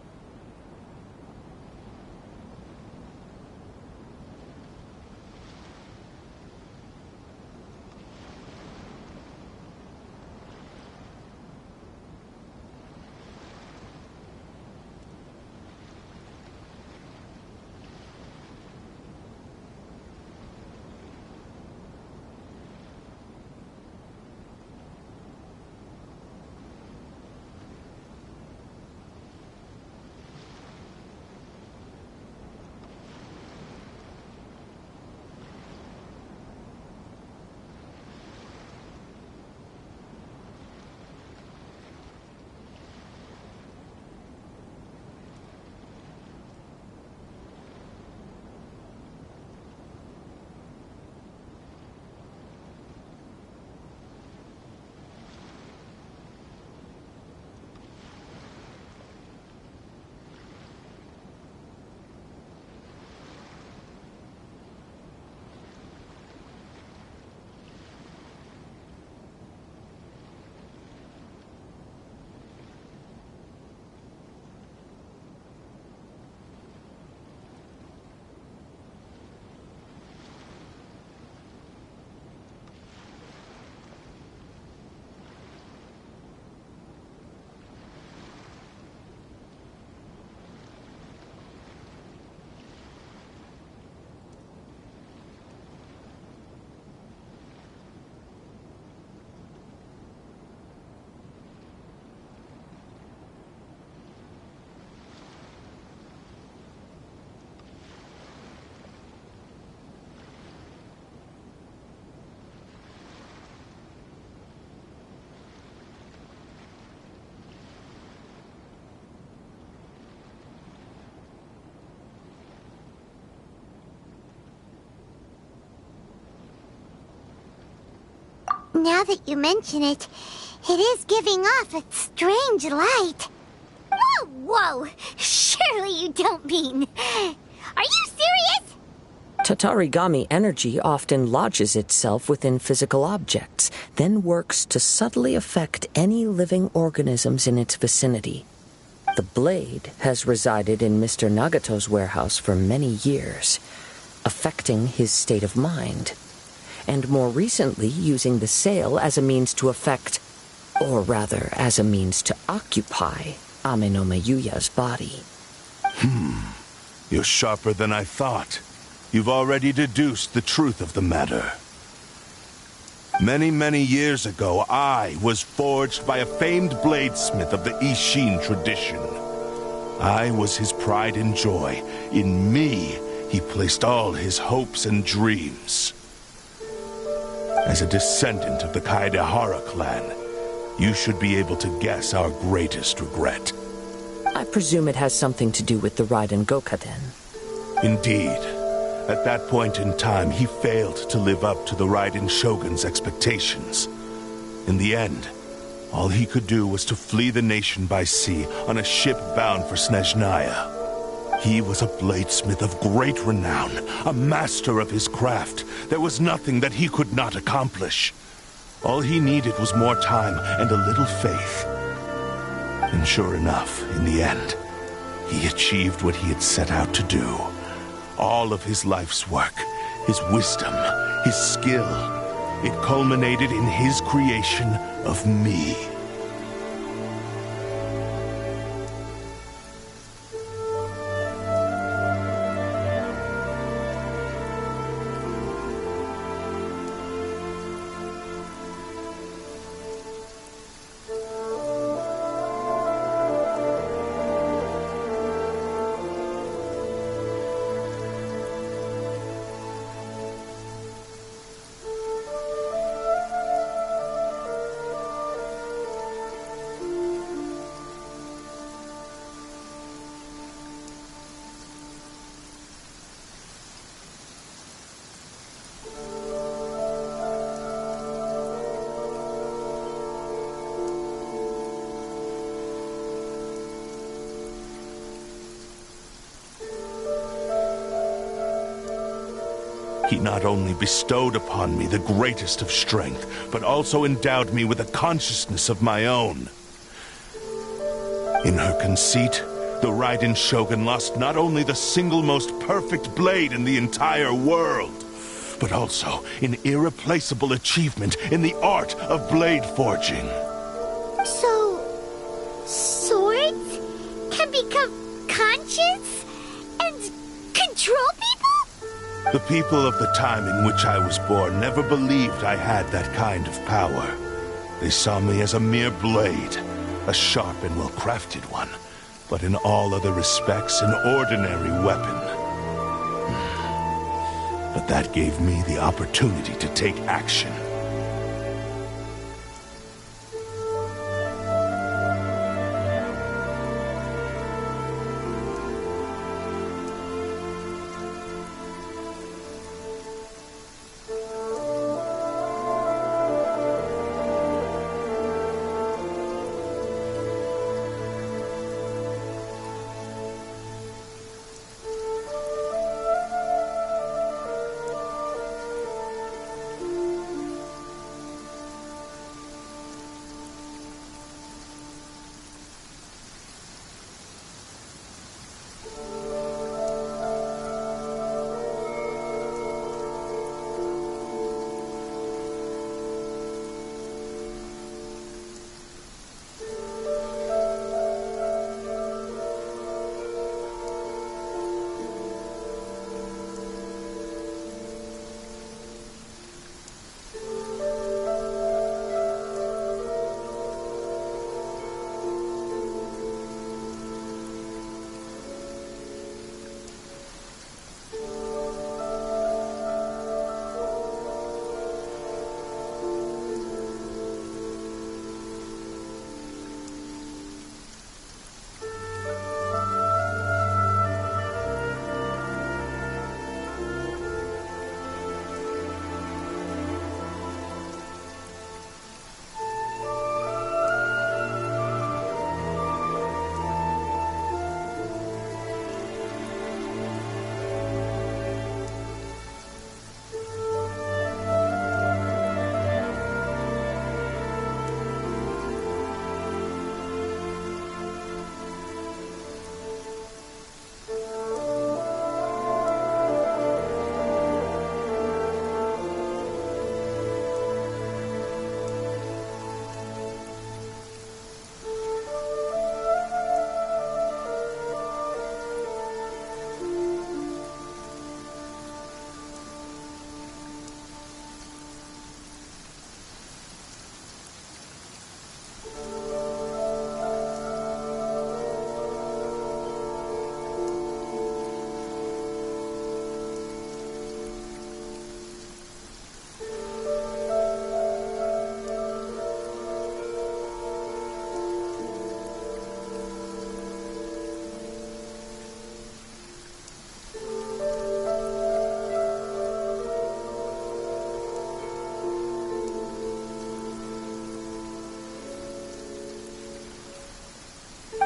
Now that you mention it, it is giving off a strange light. Whoa, whoa! Surely you don't mean... Are you serious? Tatarigami energy often lodges itself within physical objects, then works to subtly affect any living organisms in its vicinity. The blade has resided in Mr. Nagato's warehouse for many years, affecting his state of mind, and more recently using the sale as a means to affect, or rather as a means to occupy, Ame no Mayuya's body. You're sharper than I thought. You've already deduced the truth of the matter. Many, many years ago, I was forged by a famed bladesmith of the Ishin tradition. I was his pride and joy. In me, he placed all his hopes and dreams. As a descendant of the Kaedehara clan, you should be able to guess our greatest regret. I presume it has something to do with the Raiden Gokaden. Indeed. At that point in time, he failed to live up to the Raiden Shogun's expectations. In the end, all he could do was to flee the nation by sea on a ship bound for Snezhnaya. He was a bladesmith of great renown, a master of his craft. There was nothing that he could not accomplish. All he needed was more time and a little faith. And sure enough, in the end, he achieved what he had set out to do. All of his life's work, his wisdom, his skill, it culminated in his creation of me. He not only bestowed upon me the greatest of strength, but also endowed me with a consciousness of my own. In her conceit, the Raiden Shogun lost not only the single most perfect blade in the entire world, but also an irreplaceable achievement in the art of blade forging. So, swords can become conscious and control people? The people of the time in which I was born never believed I had that kind of power. They saw me as a mere blade, a sharp and well-crafted one, but in all other respects an ordinary weapon. But that gave me the opportunity to take action.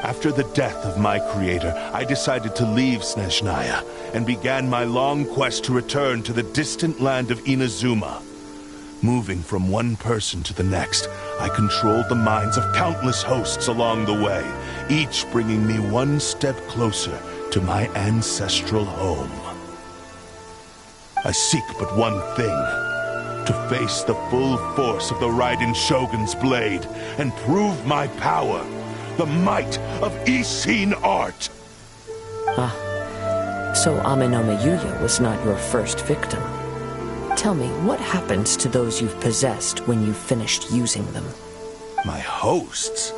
After the death of my creator, I decided to leave Snezhnaya and began my long quest to return to the distant land of Inazuma. Moving from one person to the next, I controlled the minds of countless hosts along the way, each bringing me one step closer to my ancestral home. I seek but one thing: to face the full force of the Raiden Shogun's blade and prove my power, the might of Ishin art. So Amenoma Yuya was not your first victim. Tell me, what happens to those you've possessed when you've finished using them? My hosts?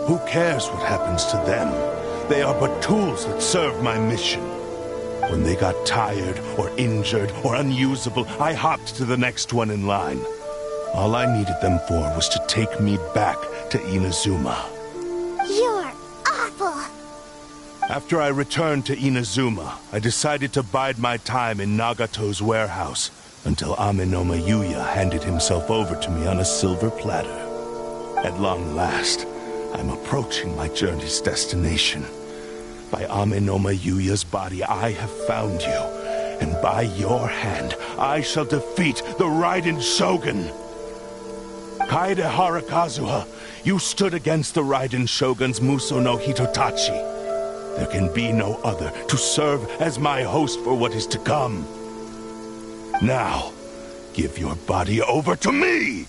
Who cares what happens to them? They are but tools that serve my mission. When they got tired, or injured, or unusable, I hopped to the next one in line. All I needed them for was to take me back to Inazuma. You're awful. After I returned to Inazuma, I decided to bide my time in Nagato's warehouse until Amenoma Yuya handed himself over to me on a silver platter. At long last, I'm approaching my journey's destination. By Amenoma Yuya's body, I have found you, and by your hand, I shall defeat the Raiden Shogun. Kaedehara Kazuha, you stood against the Raiden Shogun's Muso no Hitotachi. There can be no other to serve as my host for what is to come. Now, give your body over to me!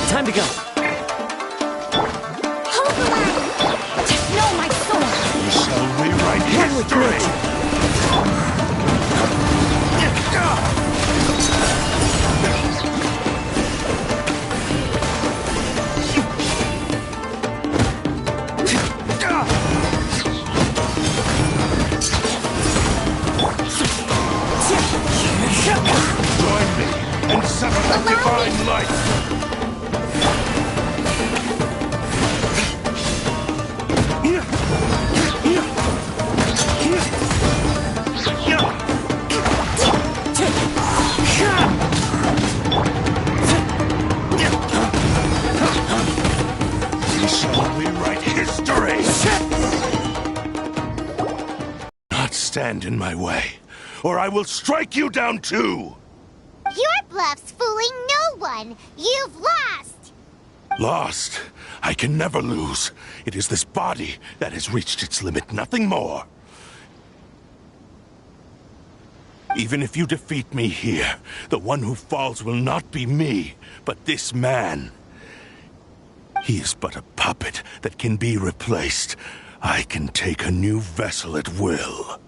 Time to go. Hold the line. Just know my sword. You shall rewrite history! Join me and suffer the divine light! We shall rewrite history! Not stand in my way, or I will strike you down too! Your bluff's fooling no one. You've lost. Lost? I can never lose. It is this body that has reached its limit, nothing more. Even if you defeat me here, the one who falls will not be me, but this man. He is but a puppet that can be replaced. I can take a new vessel at will.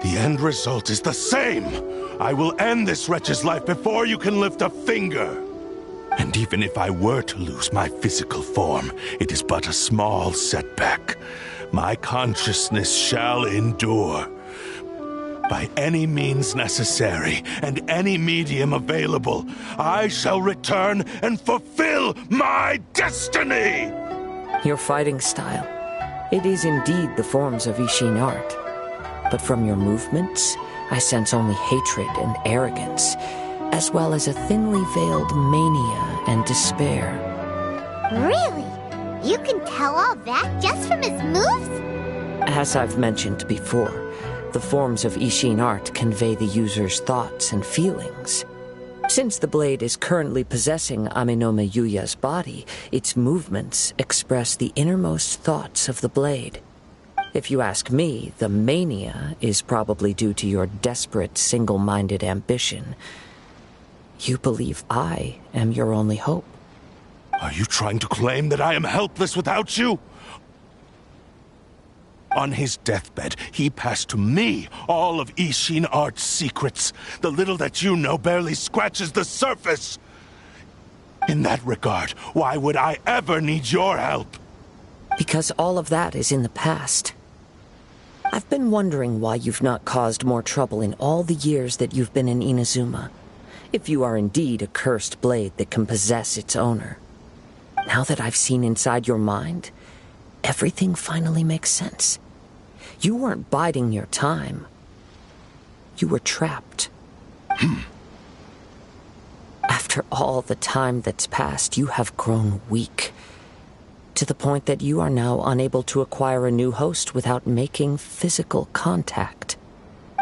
The end result is the same. I will end this wretch's life before you can lift a finger. And even if I were to lose my physical form, it is but a small setback. My consciousness shall endure. By any means necessary, and any medium available, I shall return and fulfill my destiny! Your fighting style. It is indeed the forms of Ishin art. But from your movements, I sense only hatred and arrogance, as well as a thinly veiled mania and despair. Really? You can tell all that just from his moves? As I've mentioned before, the forms of Ishin art convey the user's thoughts and feelings. Since the blade is currently possessing Aminome Yuya's body, its movements express the innermost thoughts of the blade. If you ask me, the mania is probably due to your desperate, single-minded ambition. You believe I am your only hope. Are you trying to claim that I am helpless without you? On his deathbed, he passed to me all of Ishin art's secrets. The little that you know barely scratches the surface. In that regard, why would I ever need your help? Because all of that is in the past. I've been wondering why you've not caused more trouble in all the years that you've been in Inazuma. If you are indeed a cursed blade that can possess its owner. Now that I've seen inside your mind, everything finally makes sense. You weren't biding your time. You were trapped. After all the time that's passed, you have grown weak. To the point that you are now unable to acquire a new host without making physical contact.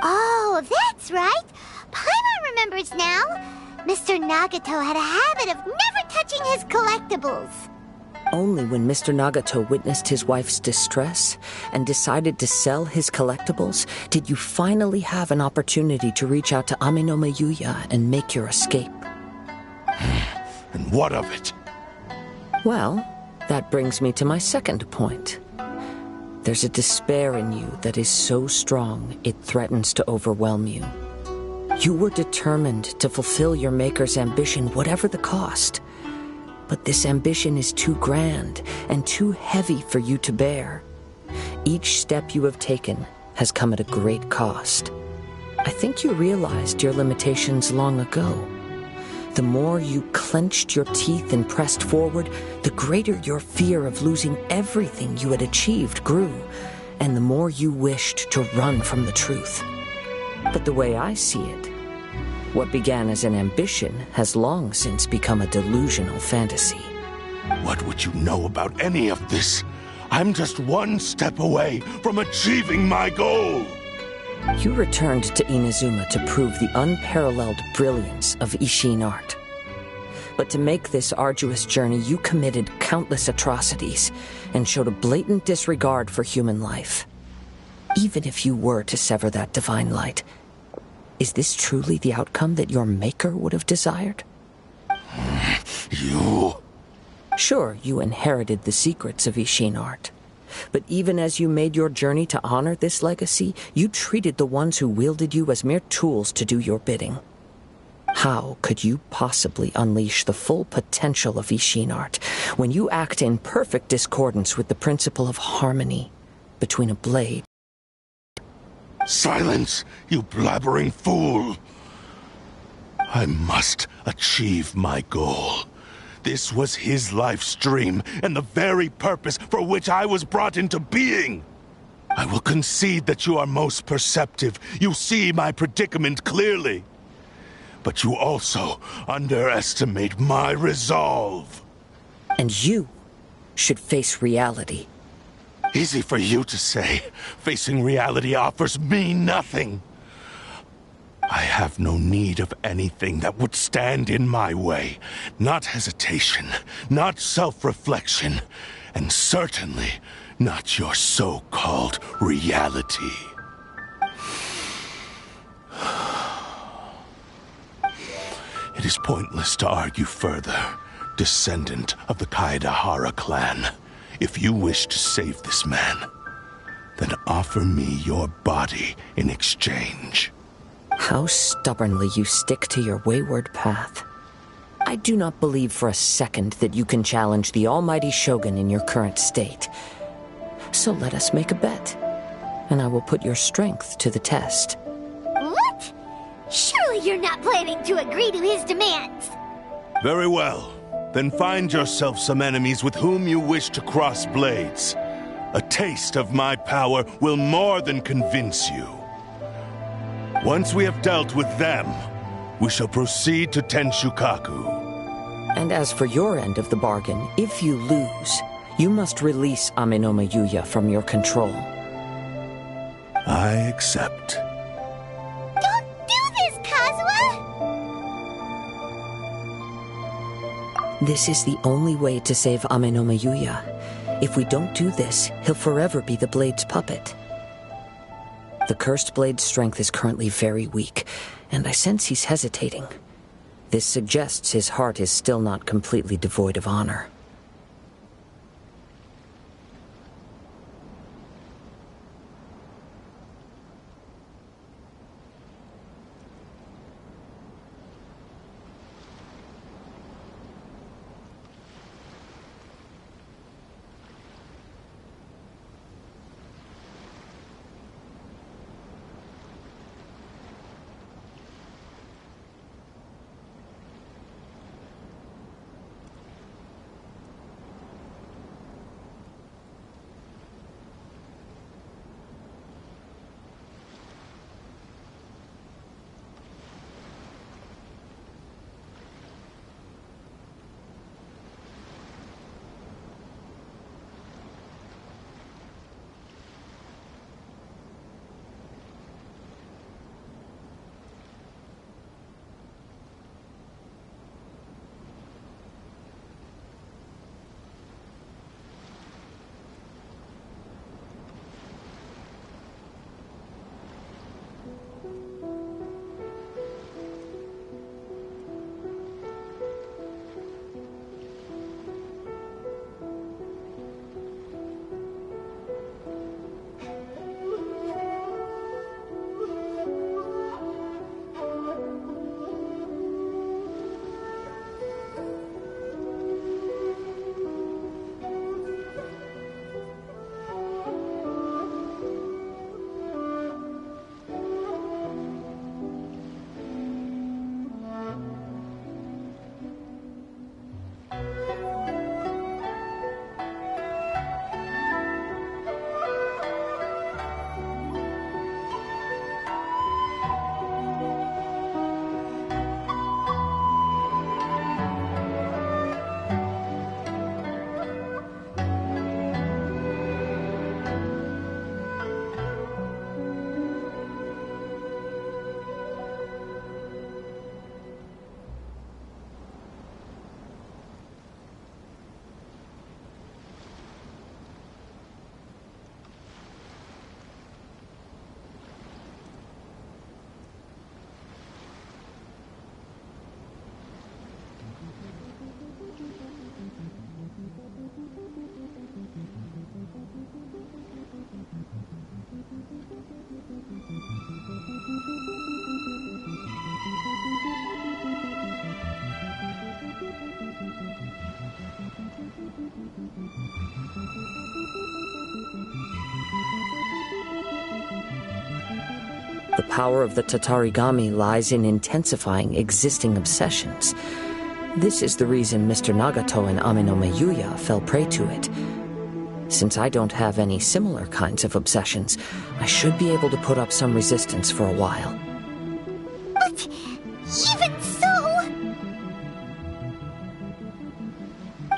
Oh, that's right. Paimon remembers now. Mr. Nagato had a habit of never touching his collectibles. Only when Mr. Nagato witnessed his wife's distress and decided to sell his collectibles did you finally have an opportunity to reach out to Aminome Yuya and make your escape. And what of it? Well, that brings me to my second point. There's a despair in you that is so strong it threatens to overwhelm you. You were determined to fulfill your maker's ambition, whatever the cost. But this ambition is too grand and too heavy for you to bear. Each step you have taken has come at a great cost. I think you realized your limitations long ago. The more you clenched your teeth and pressed forward, the greater your fear of losing everything you had achieved grew, and the more you wished to run from the truth. But the way I see it, what began as an ambition has long since become a delusional fantasy. What would you know about any of this? I'm just one step away from achieving my goal! You returned to Inazuma to prove the unparalleled brilliance of Ishin art. But to make this arduous journey, you committed countless atrocities and showed a blatant disregard for human life. Even if you were to sever that divine light, is this truly the outcome that your maker would have desired? You... Sure, you inherited the secrets of Ishin art. But even as you made your journey to honor this legacy, you treated the ones who wielded you as mere tools to do your bidding. How could you possibly unleash the full potential of Ishin art when you act in perfect discordance with the principle of harmony between a blade? Silence, you blabbering fool! I must achieve my goal. This was his life's dream, and the very purpose for which I was brought into being. I will concede that you are most perceptive. You see my predicament clearly. But you also underestimate my resolve. And you should face reality. Easy for you to say. Facing reality offers me nothing. I have no need of anything that would stand in my way. Not hesitation, not self-reflection, and certainly not your so-called reality. It is pointless to argue further, descendant of the Kaedahara clan. If you wish to save this man, then offer me your body in exchange. How stubbornly you stick to your wayward path. I do not believe for a second that you can challenge the almighty Shogun in your current state. So let us make a bet, and I will put your strength to the test. What? Surely you're not planning to agree to his demands. Very well. Then find yourself some enemies with whom you wish to cross blades. A taste of my power will more than convince you. Once we have dealt with them, we shall proceed to Tenshukaku. And as for your end of the bargain, if you lose, you must release Amenoma Yuya from your control. I accept. Don't do this, Kazuha! This is the only way to save Amenoma Yuya. If we don't do this, he'll forever be the Blade's puppet. The Cursed Blade's strength is currently very weak, and I sense he's hesitating. This suggests his heart is still not completely devoid of honor. The power of the Tatarigami lies in intensifying existing obsessions. This is the reason Mr. Nagato and Amenoma Yuya fell prey to it. Since I don't have any similar kinds of obsessions, I should be able to put up some resistance for a while. But even so...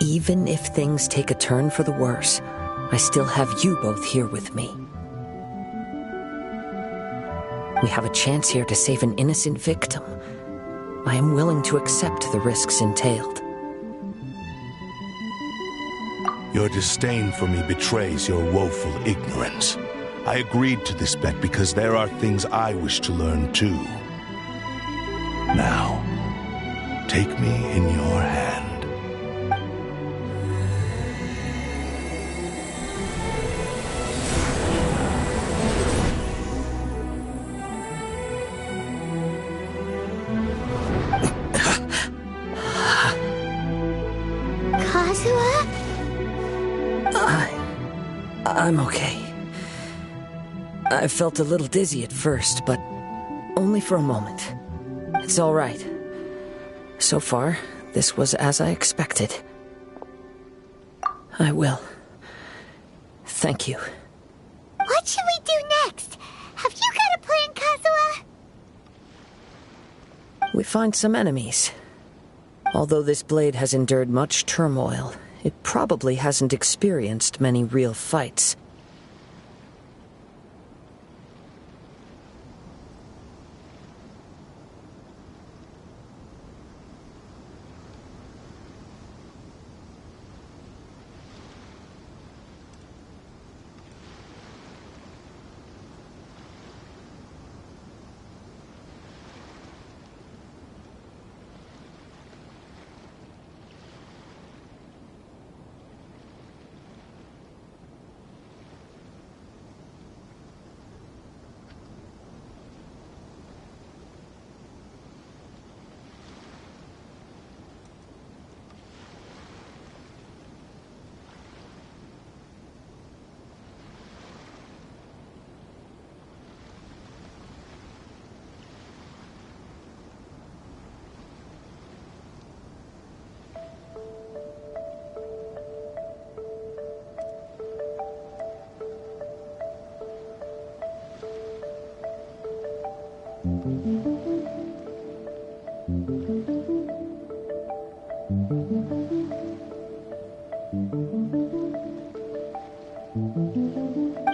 Even if things take a turn for the worse, I still have you both here with me. We have a chance here to save an innocent victim. I am willing to accept the risks entailed. Your disdain for me betrays your woeful ignorance. I agreed to this bet because there are things I wish to learn too. Now, take me in your hand. I'm okay. I felt a little dizzy at first, but only for a moment. It's all right. So far, this was as I expected. I will. Thank you. What should we do next? Have you got a plan, Kazuha? We find some enemies. Although this blade has endured much turmoil, it probably hasn't experienced many real fights.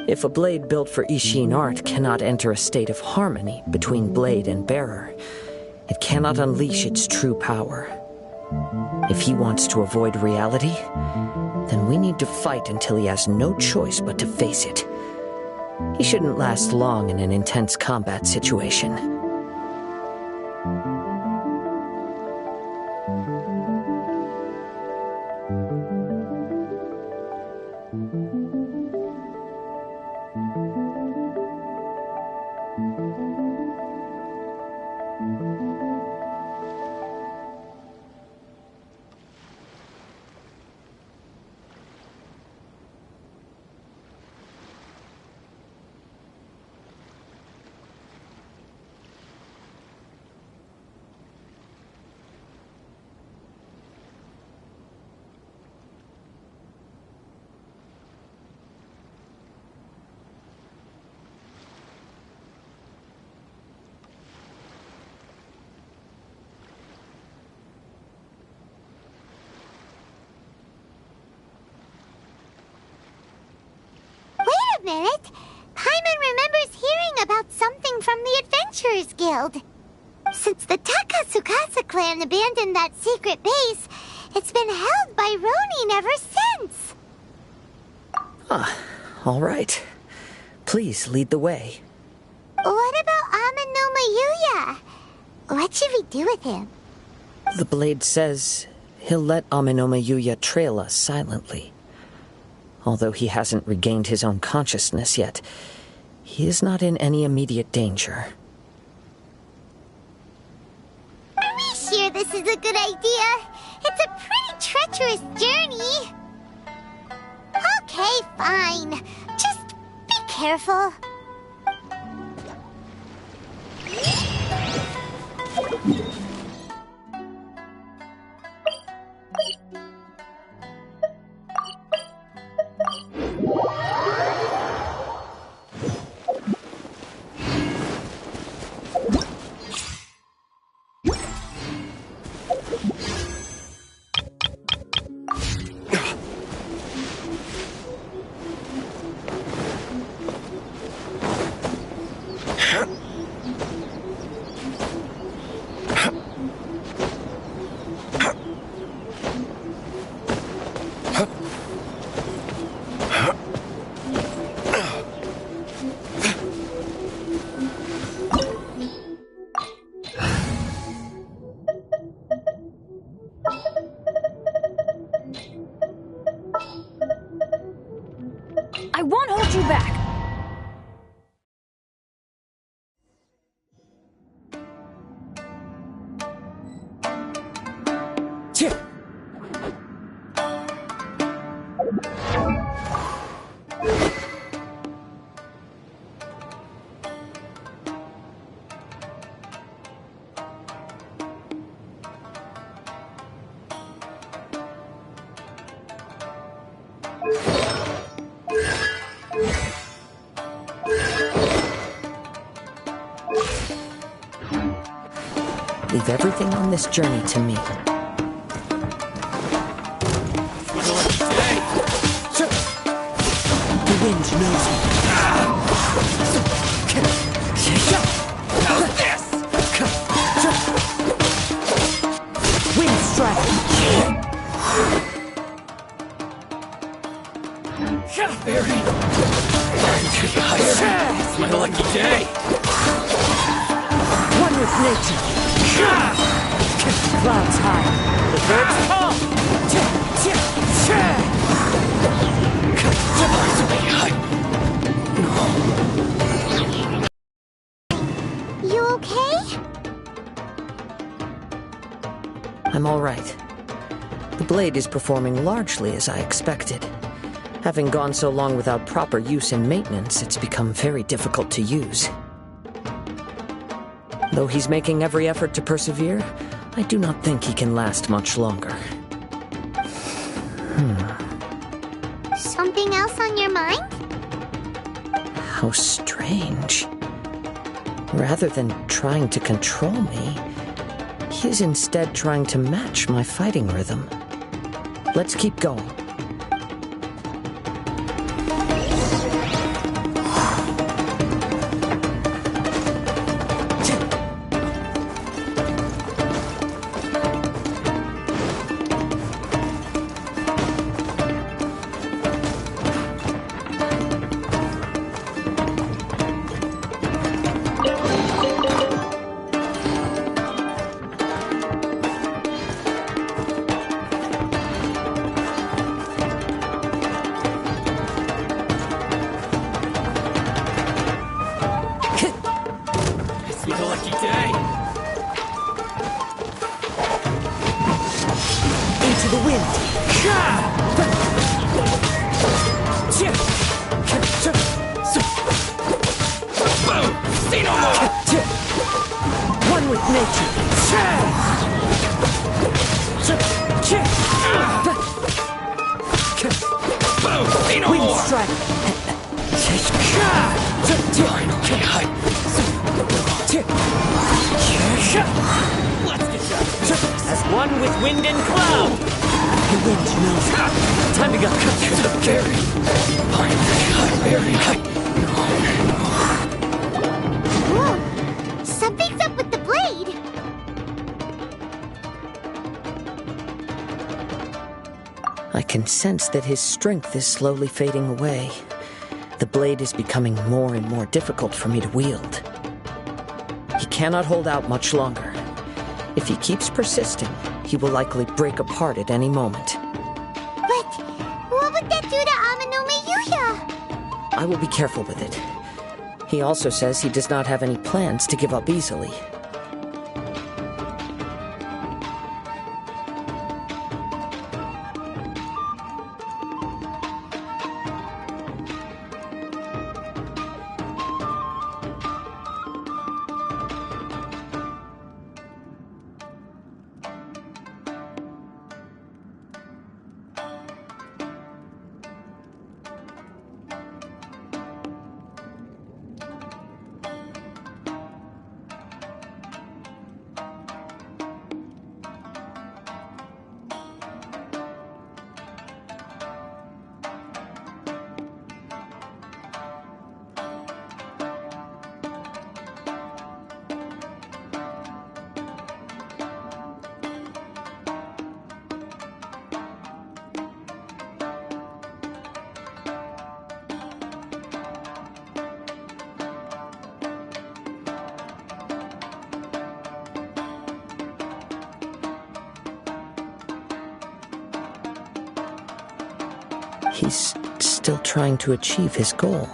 If a blade built for Ishin art cannot enter a state of harmony between blade and bearer, it cannot unleash its true power. If he wants to avoid reality, then we need to fight until he has no choice but to face it. He shouldn't last long in an intense combat situation. Minute. Paimon remembers hearing about something from the Adventurers Guild. Since the Takatsukasa clan abandoned that secret base, it's been held by Ronin ever since. All right. Please lead the way. What about Amanoma Yuya? What should we do with him? The blade says he'll let Amanoma Yuya trail us silently. Although he hasn't regained his own consciousness yet, he is not in any immediate danger. Are we sure this is a good idea? It's a pretty treacherous journey. Okay, fine. Just be careful. I won't hold you back. Chip. Leave everything on this journey to me. The wind knows me. Wind strike. It's my lucky day. One with nature. Clouds high. The birds call. You okay? I'm all right. The blade is performing largely as I expected. Having gone so long without proper use and maintenance, it's become very difficult to use. Though he's making every effort to persevere, I do not think he can last much longer. Something else on your mind? How strange. Rather than trying to control me, he is instead trying to match my fighting rhythm. Let's keep going. As one with wind and cloud. The wind knows. Time to go. Whoa! Something's up with the blade! I can sense that his strength is slowly fading away. The blade is becoming more and more difficult for me to wield. He cannot hold out much longer. If he keeps persisting, he will likely break apart at any moment. But what would that do to Amanome Yuya? I will be careful with it. He also says he does not have any plans to give up easily. He's still trying to achieve his goal.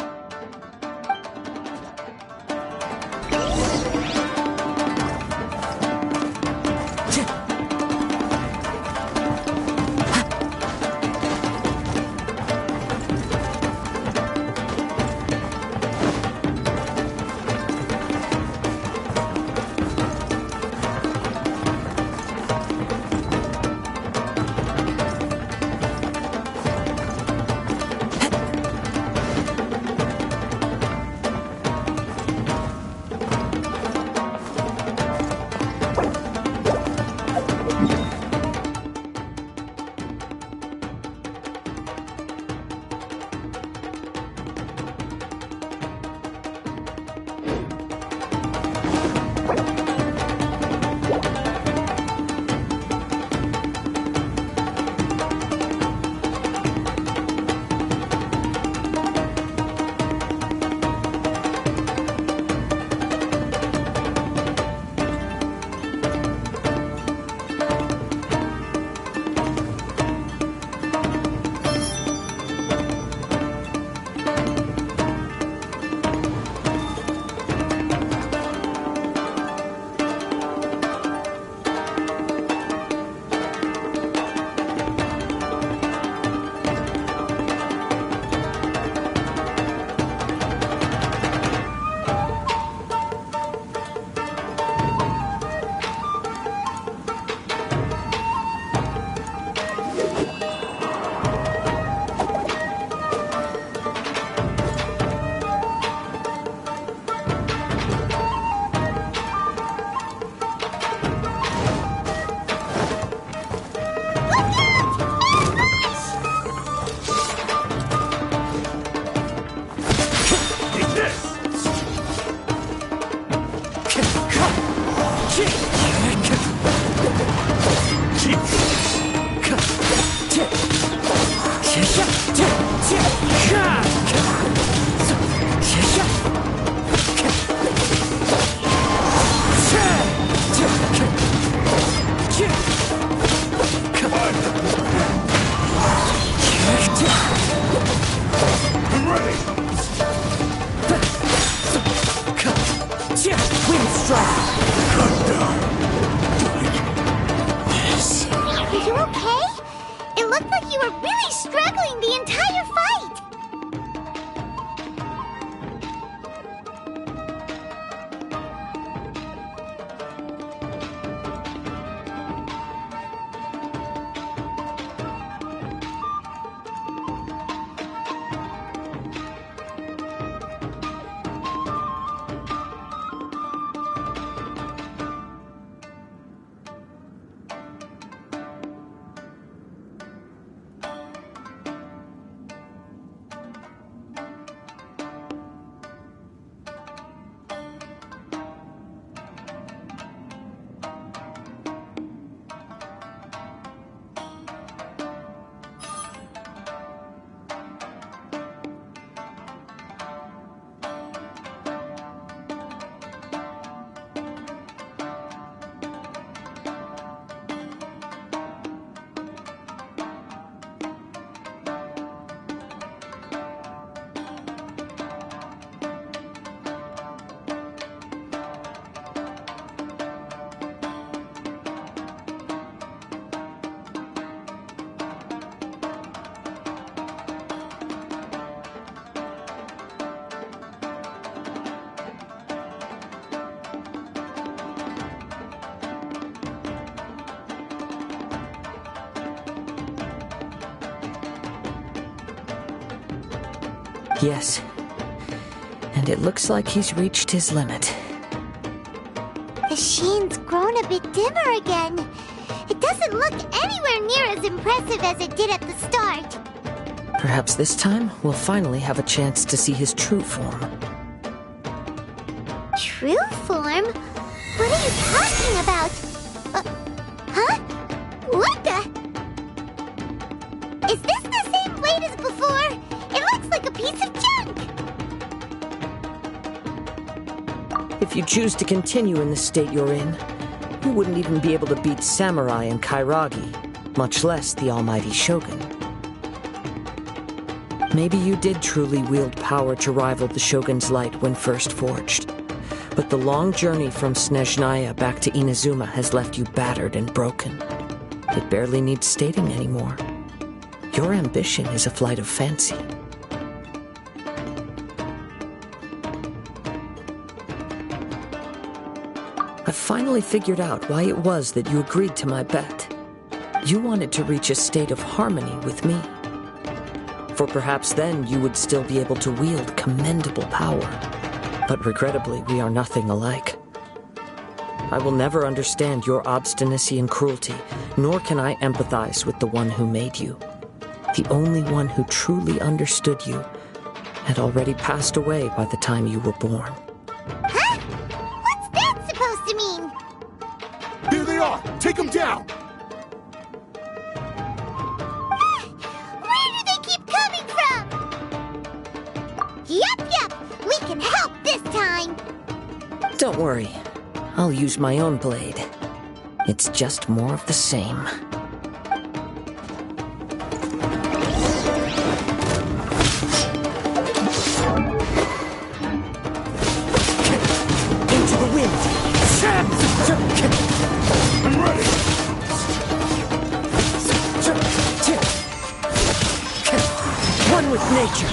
Yes. And it looks like he's reached his limit. The sheen's grown a bit dimmer again. It doesn't look anywhere near as impressive as it did at the start. Perhaps this time we'll finally have a chance to see his true form. True form? What are you talking about? Huh? What the? Is this the same blade as before? It looks like a piece of junk! If you choose to continue in the state you're in, you wouldn't even be able to beat Samurai and Kairagi, much less the almighty Shogun. Maybe you did truly wield power to rival the Shogun's light when first forged. But the long journey from Snezhnaya back to Inazuma has left you battered and broken. It barely needs stating anymore. Your ambition is a flight of fancy. I've finally figured out why it was that you agreed to my bet. You wanted to reach a state of harmony with me. For perhaps then you would still be able to wield commendable power. But regrettably, we are nothing alike. I will never understand your obstinacy and cruelty, nor can I empathize with the one who made you. The only one who truly understood you had already passed away by the time you were born. Huh? What's that supposed to mean? There they are! Take them down! Where do they keep coming from? Yup, we can help this time. Don't worry. I'll use my own blade. It's just more of the same. Into the wind! I'm ready! One with nature!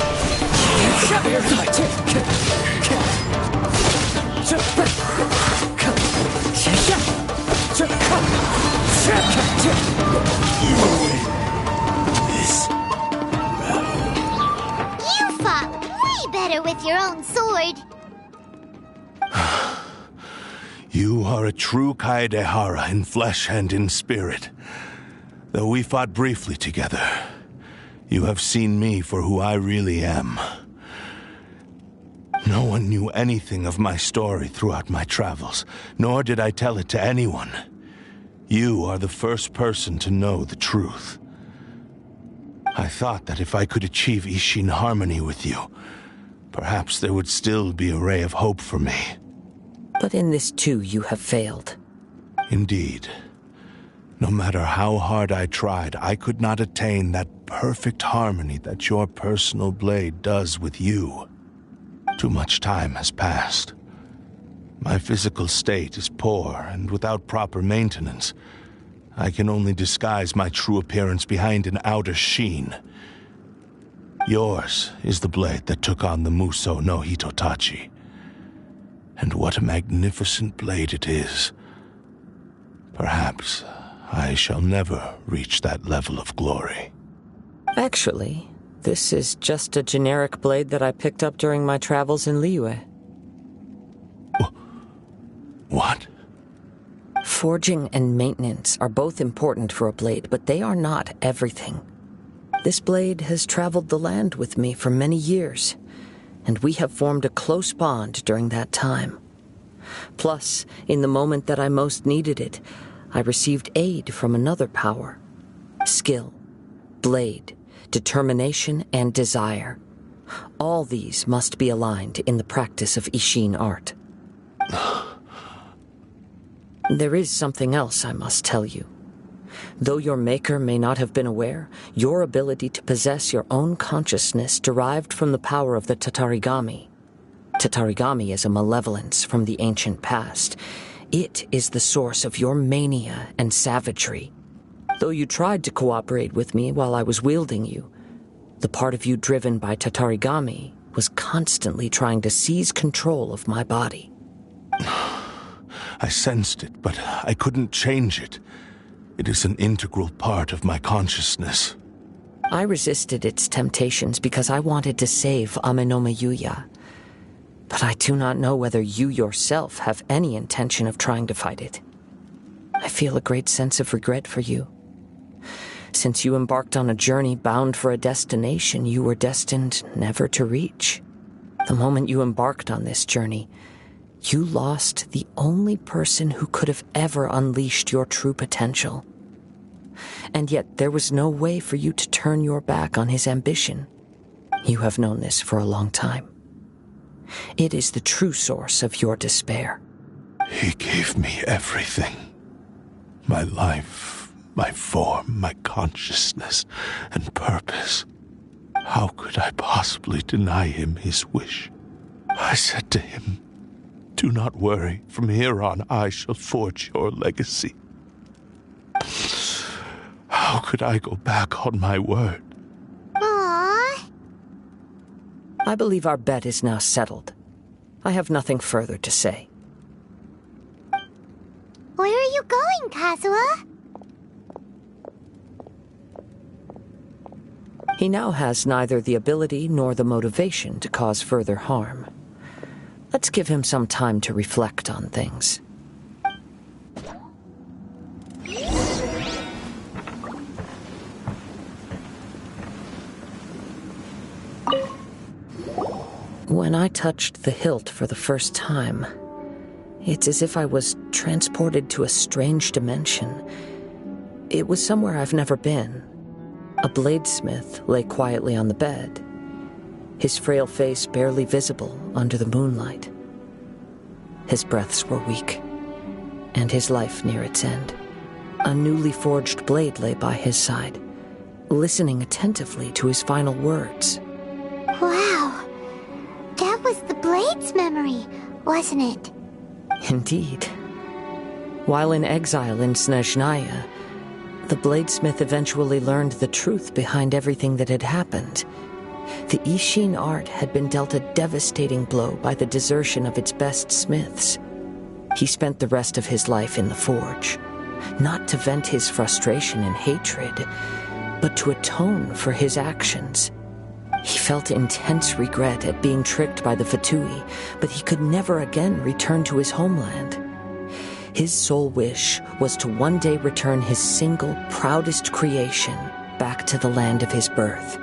You fought way better with your own sword. You are a true Kaedehara in flesh and in spirit. Though we fought briefly together, you have seen me for who I really am. No one knew anything of my story throughout my travels, nor did I tell it to anyone. You are the first person to know the truth. I thought that if I could achieve Ishin harmony with you, perhaps there would still be a ray of hope for me. But in this too, you have failed. Indeed. No matter how hard I tried, I could not attain that perfect harmony that your personal blade does with you. Too much time has passed. My physical state is poor, and without proper maintenance, I can only disguise my true appearance behind an outer sheen. Yours is the blade that took on the Muso no Hitotachi. And what a magnificent blade it is. Perhaps I shall never reach that level of glory. Actually, this is just a generic blade that I picked up during my travels in Liyue. What? Forging and maintenance are both important for a blade, but they are not everything. This blade has traveled the land with me for many years, and we have formed a close bond during that time. Plus, in the moment that I most needed it, I received aid from another power. Skill, blade, determination, and desire. All these must be aligned in the practice of Ishin art. There is something else I must tell you. Though your maker may not have been aware, your ability to possess your own consciousness derived from the power of the Tatarigami. Tatarigami is a malevolence from the ancient past. It is the source of your mania and savagery. Though you tried to cooperate with me while I was wielding you, the part of you driven by Tatarigami was constantly trying to seize control of my body. I sensed it, but I couldn't change it. It is an integral part of my consciousness. I resisted its temptations because I wanted to save Amenome Yuya. But I do not know whether you yourself have any intention of trying to fight it. I feel a great sense of regret for you. Since you embarked on a journey bound for a destination you were destined never to reach. The moment you embarked on this journey, you lost the only person who could have ever unleashed your true potential. And yet there was no way for you to turn your back on his ambition. You have known this for a long time. It is the true source of your despair. He gave me everything. My life, my form, my consciousness, and purpose. How could I possibly deny him his wish? I said to him, "Do not worry. From here on, I shall forge your legacy." How could I go back on my word? Aww. I believe our bet is now settled. I have nothing further to say. Where are you going, Kazuha? He now has neither the ability nor the motivation to cause further harm. Let's give him some time to reflect on things. When I touched the hilt for the first time, it's as if I was transported to a strange dimension. It was somewhere I've never been. A bladesmith lay quietly on the bed, his frail face barely visible under the moonlight. His breaths were weak, and his life near its end. A newly forged blade lay by his side, listening attentively to his final words. Wow. That was the Blade's memory, wasn't it? Indeed. While in exile in Snezhnaya, the bladesmith eventually learned the truth behind everything that had happened. The Ishin art had been dealt a devastating blow by the desertion of its best smiths. He spent the rest of his life in the forge, not to vent his frustration and hatred, but to atone for his actions. He felt intense regret at being tricked by the Fatui, but he could never again return to his homeland. His sole wish was to one day return his single, proudest creation back to the land of his birth.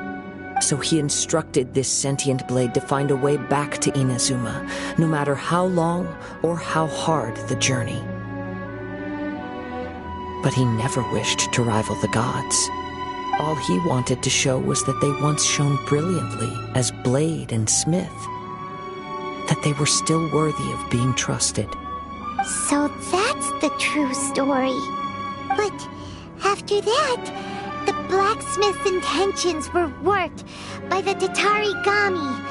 So he instructed this sentient blade to find a way back to Inazuma, no matter how long or how hard the journey. But he never wished to rival the gods. All he wanted to show was that they once shone brilliantly as blade and smith, that they were still worthy of being trusted. So that's the true story. But after that, the blacksmith's intentions were worked by the Tatarigami,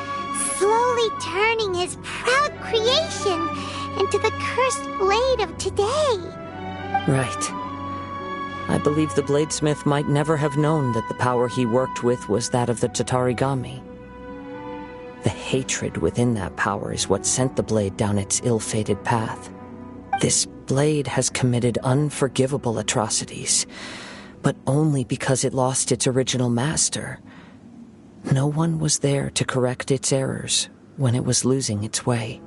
slowly turning his proud creation into the cursed blade of today. Right. I believe the bladesmith might never have known that the power he worked with was that of the Tatarigami. The hatred within that power is what sent the blade down its ill-fated path. This blade has committed unforgivable atrocities, but only because it lost its original master. No one was there to correct its errors when it was losing its way.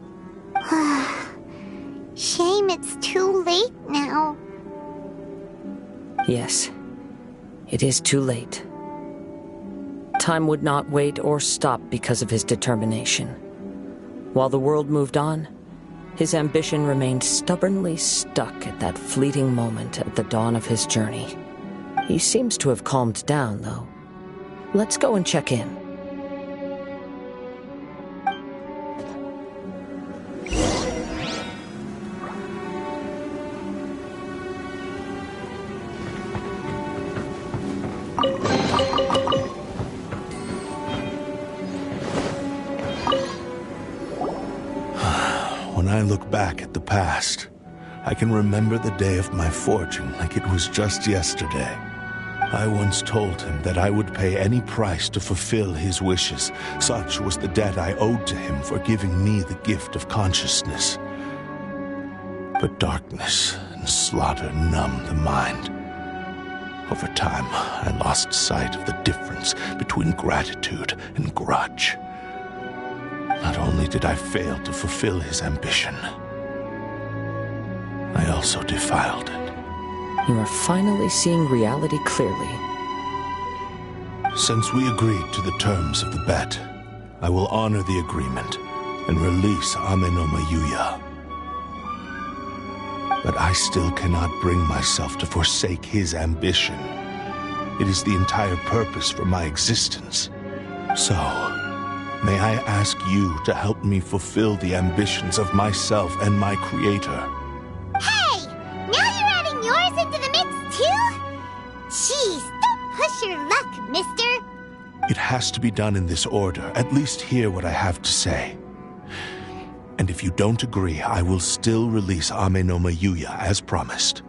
Shame it's too late now. Yes, it is too late. Time would not wait or stop because of his determination. While the world moved on, his ambition remained stubbornly stuck at that fleeting moment at the dawn of his journey. He seems to have calmed down, though. Let's go and check in. When I look back at the past, I can remember the day of my forging like it was just yesterday. I once told him that I would pay any price to fulfill his wishes. Such was the debt I owed to him for giving me the gift of consciousness. But darkness and slaughter numb the mind. Over time, I lost sight of the difference between gratitude and grudge. Not only did I fail to fulfill his ambition, I also defiled it. You are finally seeing reality clearly. Since we agreed to the terms of the bet, I will honor the agreement and release Amenoma Yuya. But I still cannot bring myself to forsake his ambition. It is the entire purpose for my existence. So, may I ask you to help me fulfill the ambitions of myself and my creator? Hey! Now you're adding yours into the mix, too? Jeez, don't push your luck, mister. It has to be done in this order. At least hear what I have to say. And if you don't agree, I will still release Amenoma Yuya as promised.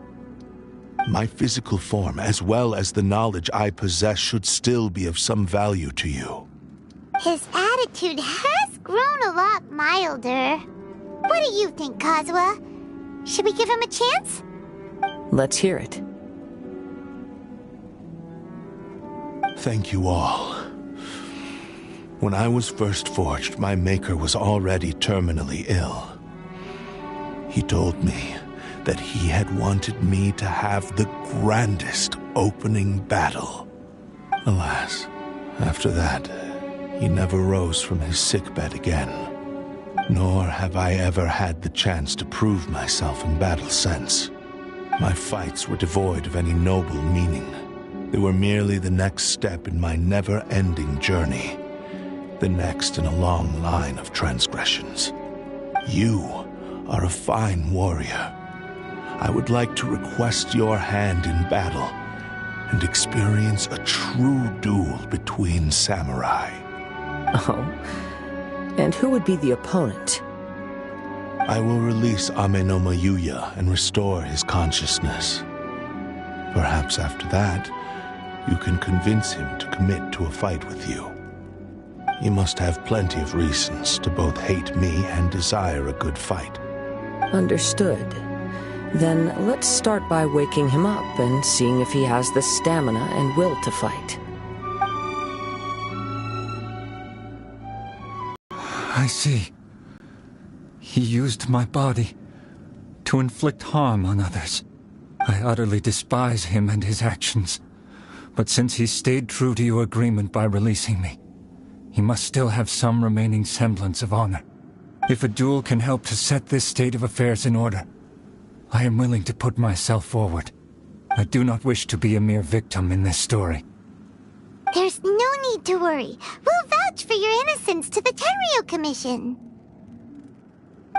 My physical form, as well as the knowledge I possess, should still be of some value to you. His attitude has grown a lot milder. What do you think, Kazuha? Should we give him a chance? Let's hear it. Thank you all. When I was first forged, my maker was already terminally ill. He told me that he had wanted me to have the grandest opening battle. Alas, after that, he never rose from his sickbed again. Nor have I ever had the chance to prove myself in battle since. My fights were devoid of any noble meaning. They were merely the next step in my never-ending journey. The next in a long line of transgressions. You are a fine warrior. I would like to request your hand in battle and experience a true duel between samurai. Oh? And who would be the opponent? I will release Amenoma Yuya and restore his consciousness. Perhaps after that, you can convince him to commit to a fight with you. He must have plenty of reasons to both hate me and desire a good fight. Understood. Then let's start by waking him up and seeing if he has the stamina and will to fight. I see. He used my body to inflict harm on others. I utterly despise him and his actions. But since he stayed true to your agreement by releasing me, he must still have some remaining semblance of honor. If a duel can help to set this state of affairs in order, I am willing to put myself forward. I do not wish to be a mere victim in this story. There's no need to worry. We'll vouch for your innocence to the Tenryo Commission.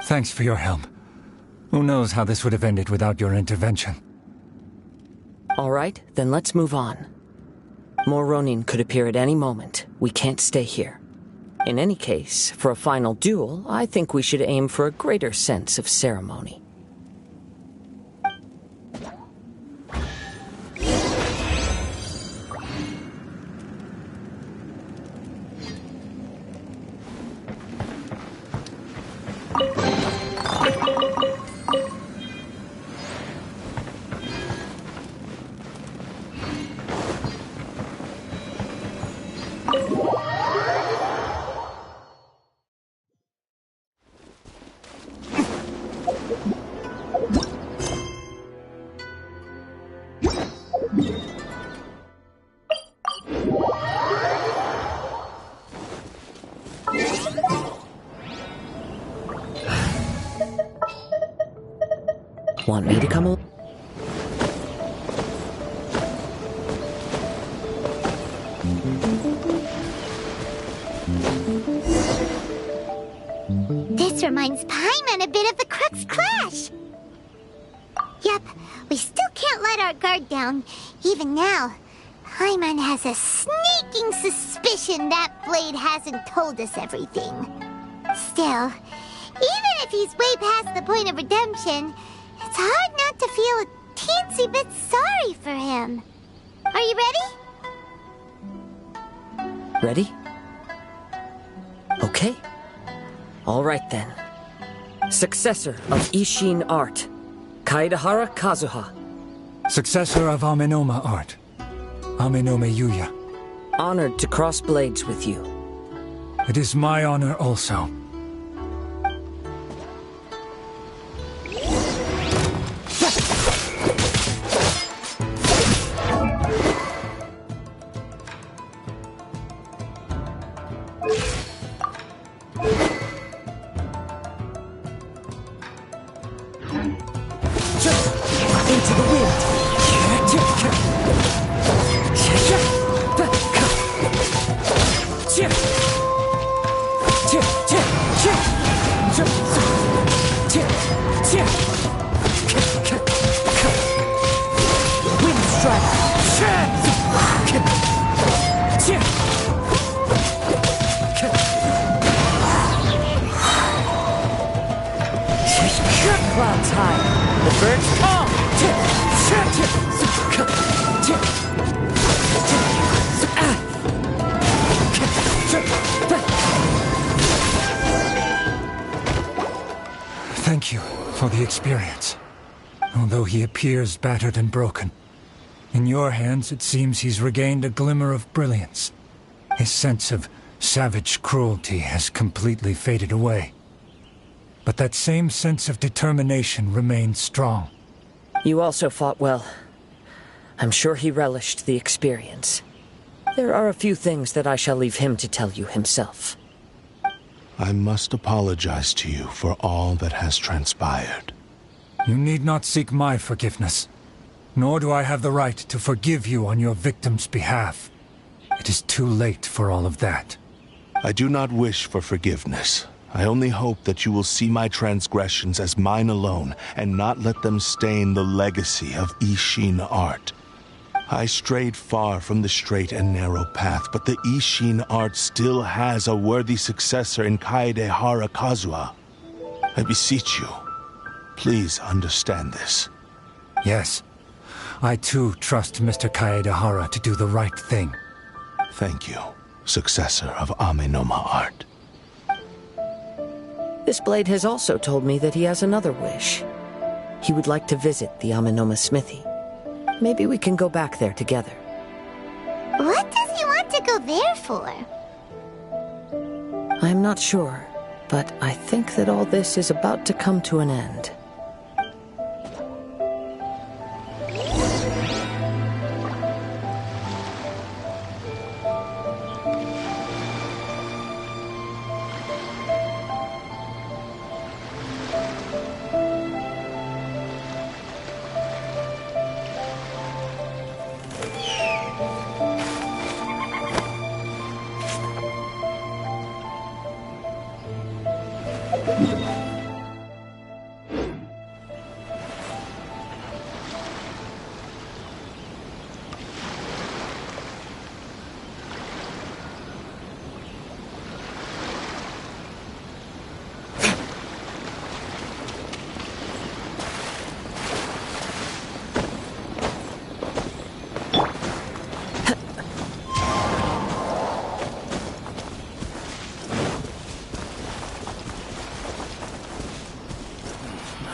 Thanks for your help. Who knows how this would have ended without your intervention? All right, then let's move on. More Ronin could appear at any moment. We can't stay here. In any case, for a final duel, I think we should aim for a greater sense of ceremony. Want me to come along? This reminds Paimon a bit of the Crux Clash. Yep, we still can't let our guard down. Even now, Paimon has a sneaking suspicion that Blade hasn't told us everything. Still, even if he's way past the point of redemption, it's hard not to feel a teensy bit sorry for him. Are you ready? Ready? Okay. All right then. Successor of Ishin Art, Kaedehara Kazuha. Successor of Amenoma Art, Amenome Yuya. Honored to cross blades with you. It is my honor also. Into the wind. Wind Clouds high. The birds calm. Thank you for the experience. Although he appears battered and broken, in your hands it seems he's regained a glimmer of brilliance. His sense of savage cruelty has completely faded away. But that same sense of determination remains strong. You also fought well. I'm sure he relished the experience. There are a few things that I shall leave him to tell you himself. I must apologize to you for all that has transpired. You need not seek my forgiveness. Nor do I have the right to forgive you on your victim's behalf. It is too late for all of that. I do not wish for forgiveness. I only hope that you will see my transgressions as mine alone and not let them stain the legacy of Ishin art. I strayed far from the straight and narrow path, but the Ishin art still has a worthy successor in Kaedehara Kazuha. I beseech you, please understand this. Yes, I too trust Mr. Kaedehara to do the right thing. Thank you, successor of Amenoma art. This blade has also told me that he has another wish. He would like to visit the Amenoma smithy. Maybe we can go back there together. What does he want to go there for? I'm not sure, but I think that all this is about to come to an end.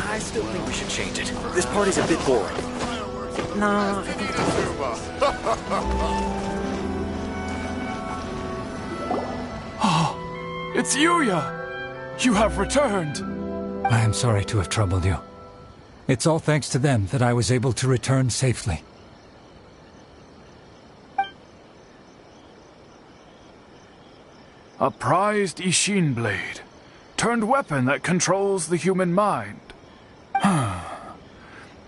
I still think we should change it. This party's a bit boring. Nah, I think it's It's Yuya! You have returned! I am sorry to have troubled you. It's all thanks to them that I was able to return safely. A prized Ishin blade, turned weapon that controls the human mind.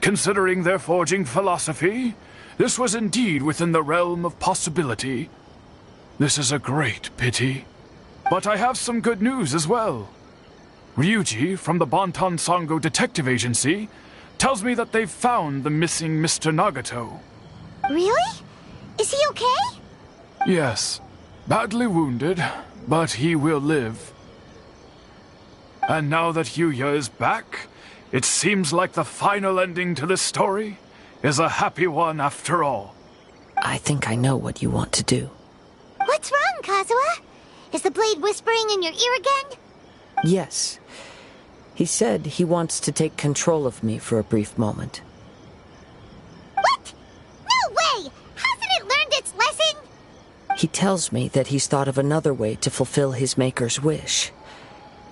Considering their forging philosophy, this was indeed within the realm of possibility. This is a great pity. But I have some good news as well. Ryuji, from the Bonton Sango Detective Agency, tells me that they've found the missing Mr. Nagato. Really? Is he okay? Yes, badly wounded, but he will live. And now that Yuya is back, it seems like the final ending to this story is a happy one after all. I think I know what you want to do. What's wrong, Kazuha? Is the blade whispering in your ear again? Yes. He said he wants to take control of me for a brief moment. What? No way! Hasn't it learned He tells me that he's thought of another way to fulfill his maker's wish.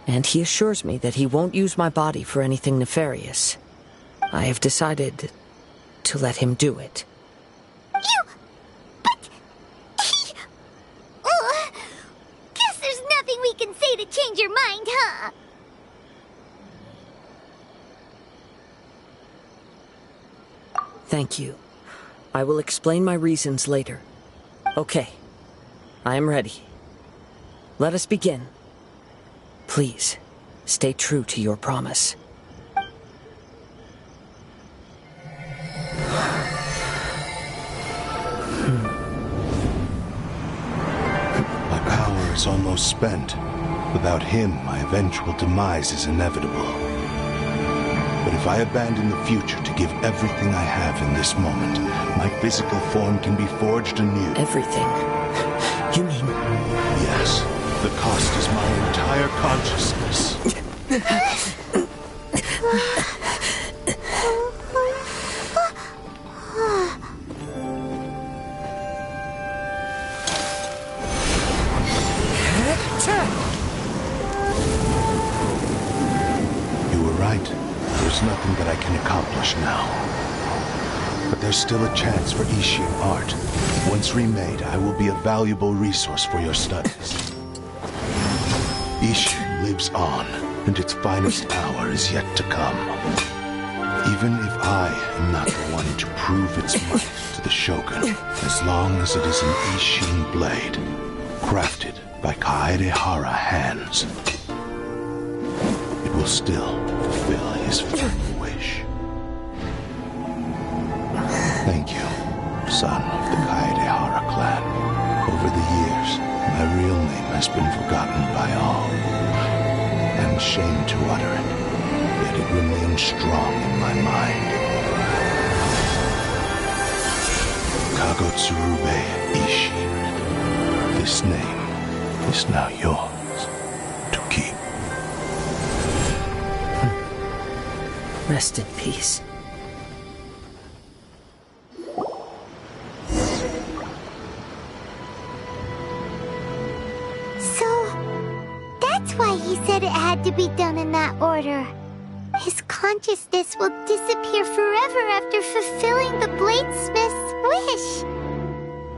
And he assures me that he won't use my body for anything nefarious. I have decided to let him do it. Guess there's nothing we can say to change your mind, huh? Thank you. I will explain my reasons later. Okay. I am ready. Let us begin. Please, stay true to your promise. My power is almost spent. Without him, my eventual demise is inevitable. But if I abandon the future to give everything I have in this moment, my physical form can be forged anew. Everything? You mean... Yes. The cost is my entire consciousness. You were right. There's nothing that I can accomplish now. But there's still a chance for Ishin art. Once remade, I will be a valuable resource for your studies. Ishin lives on, and its finest hour is yet to come. Even if I am not the one to prove its might to the Shogun, as long as it is an Ishin blade, crafted by Kaedehara hands, it will still fulfill his final wish. Thank you, son of the Kaedehara clan. Over the years, my real name has been forgotten by all. I'm ashamed to utter it, yet it remains strong in my mind. Kagotsurube Ishin. This name is now yours to keep. Rest in peace. Why he said it had to be done in that order. His consciousness will disappear forever after fulfilling the bladesmith's wish.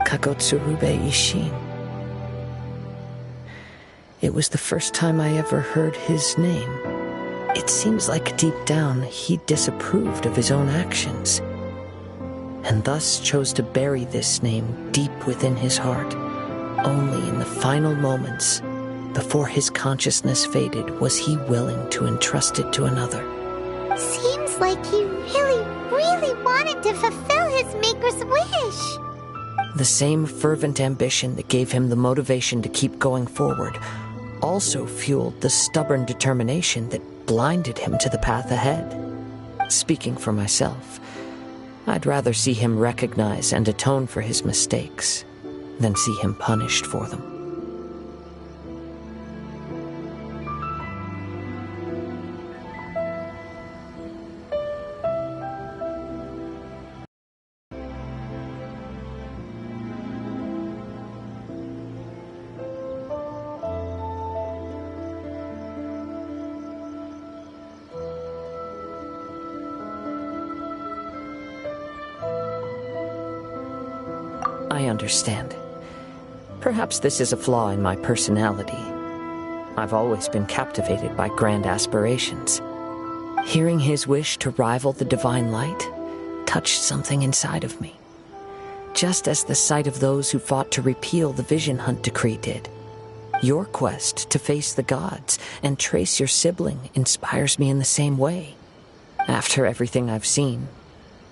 Kagotsurube Ishin. It was the first time I ever heard his name. It seems like deep down he disapproved of his own actions, and thus chose to bury this name deep within his heart. Only in the final moments, before his consciousness faded, was he willing to entrust it to another. Seems like he really wanted to fulfill his maker's wish. The same fervent ambition that gave him the motivation to keep going forward also fueled the stubborn determination that blinded him to the path ahead. Speaking for myself, I'd rather see him recognize and atone for his mistakes than see him punished for them. I understand. Perhaps this is a flaw in my personality. I've always been captivated by grand aspirations. Hearing his wish to rival the divine light touched something inside of me, just as the sight of those who fought to repeal the Vision Hunt decree did. Your quest to face the gods and trace your sibling inspires me in the same way. After everything I've seen,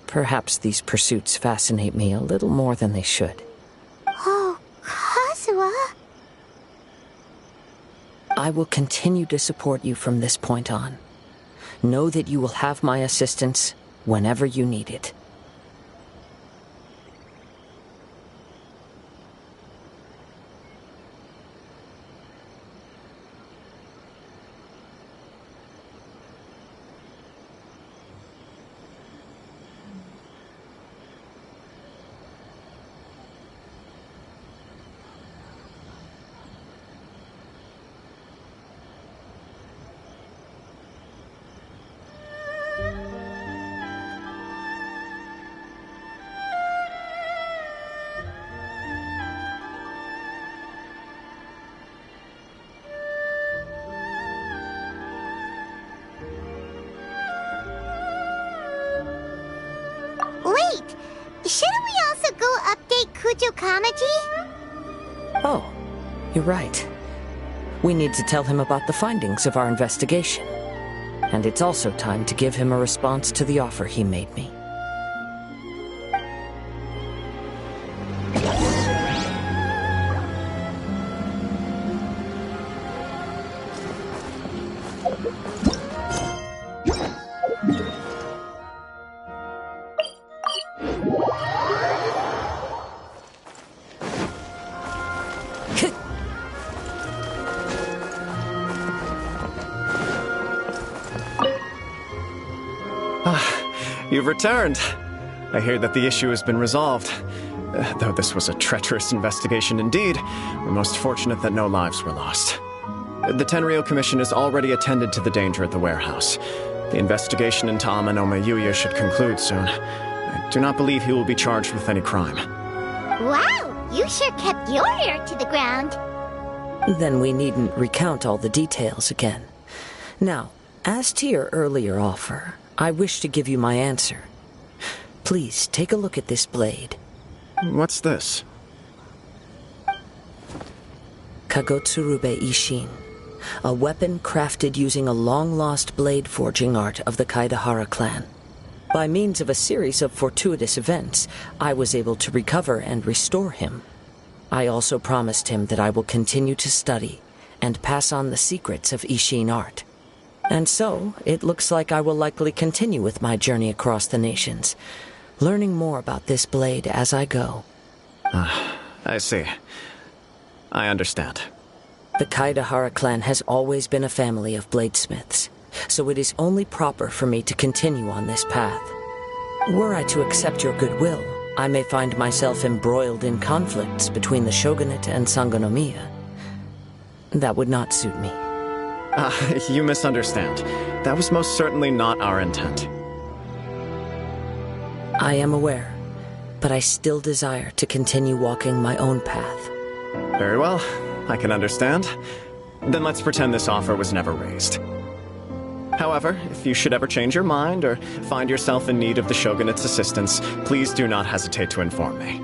perhaps these pursuits fascinate me a little more than they should. Oh, Kazuha? I will continue to support you from this point on. Know that you will have my assistance whenever you need it. Kamaji? Oh, you're right. We need to tell him about the findings of our investigation. And it's also time to give him a response to the offer he made me. You've returned. I hear that the issue has been resolved. Though this was a treacherous investigation indeed, we're most fortunate that no lives were lost. The Tenryou Commission has already attended to the danger at the warehouse. The investigation into Amanome Yuya should conclude soon. I do not believe he will be charged with any crime. Wow, you sure kept your ear to the ground. Then we needn't recount all the details again. Now, as to your earlier offer, I wish to give you my answer. Please, take a look at this blade. What's this? Kagotsurube Ishin, a weapon crafted using a long-lost blade forging art of the Kaidahara clan. By means of a series of fortuitous events, I was able to recover and restore him. I also promised him that I will continue to study and pass on the secrets of Ishin art. And so, it looks like I will likely continue with my journey across the nations, learning more about this blade as I go. I see. I understand. The Kaidahara clan has always been a family of bladesmiths, so it is only proper for me to continue on this path. Were I to accept your goodwill, I may find myself embroiled in conflicts between the shogunate and Sangonomiya. That would not suit me. You misunderstand. That was most certainly not our intent. I am aware, but I still desire to continue walking my own path. Very well. I can understand. Then let's pretend this offer was never raised. However, if you should ever change your mind or find yourself in need of the Shogunate's assistance, please do not hesitate to inform me.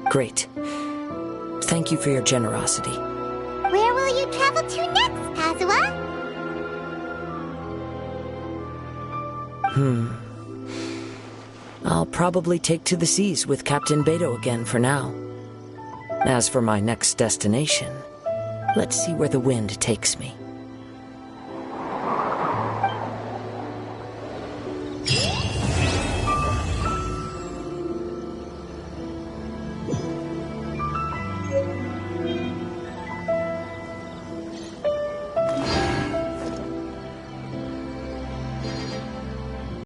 Great. Thank you for your generosity. Where will you travel to next, Kazuha? I'll probably take to the seas with Captain Beto again for now. As for my next destination, let's see where the wind takes me.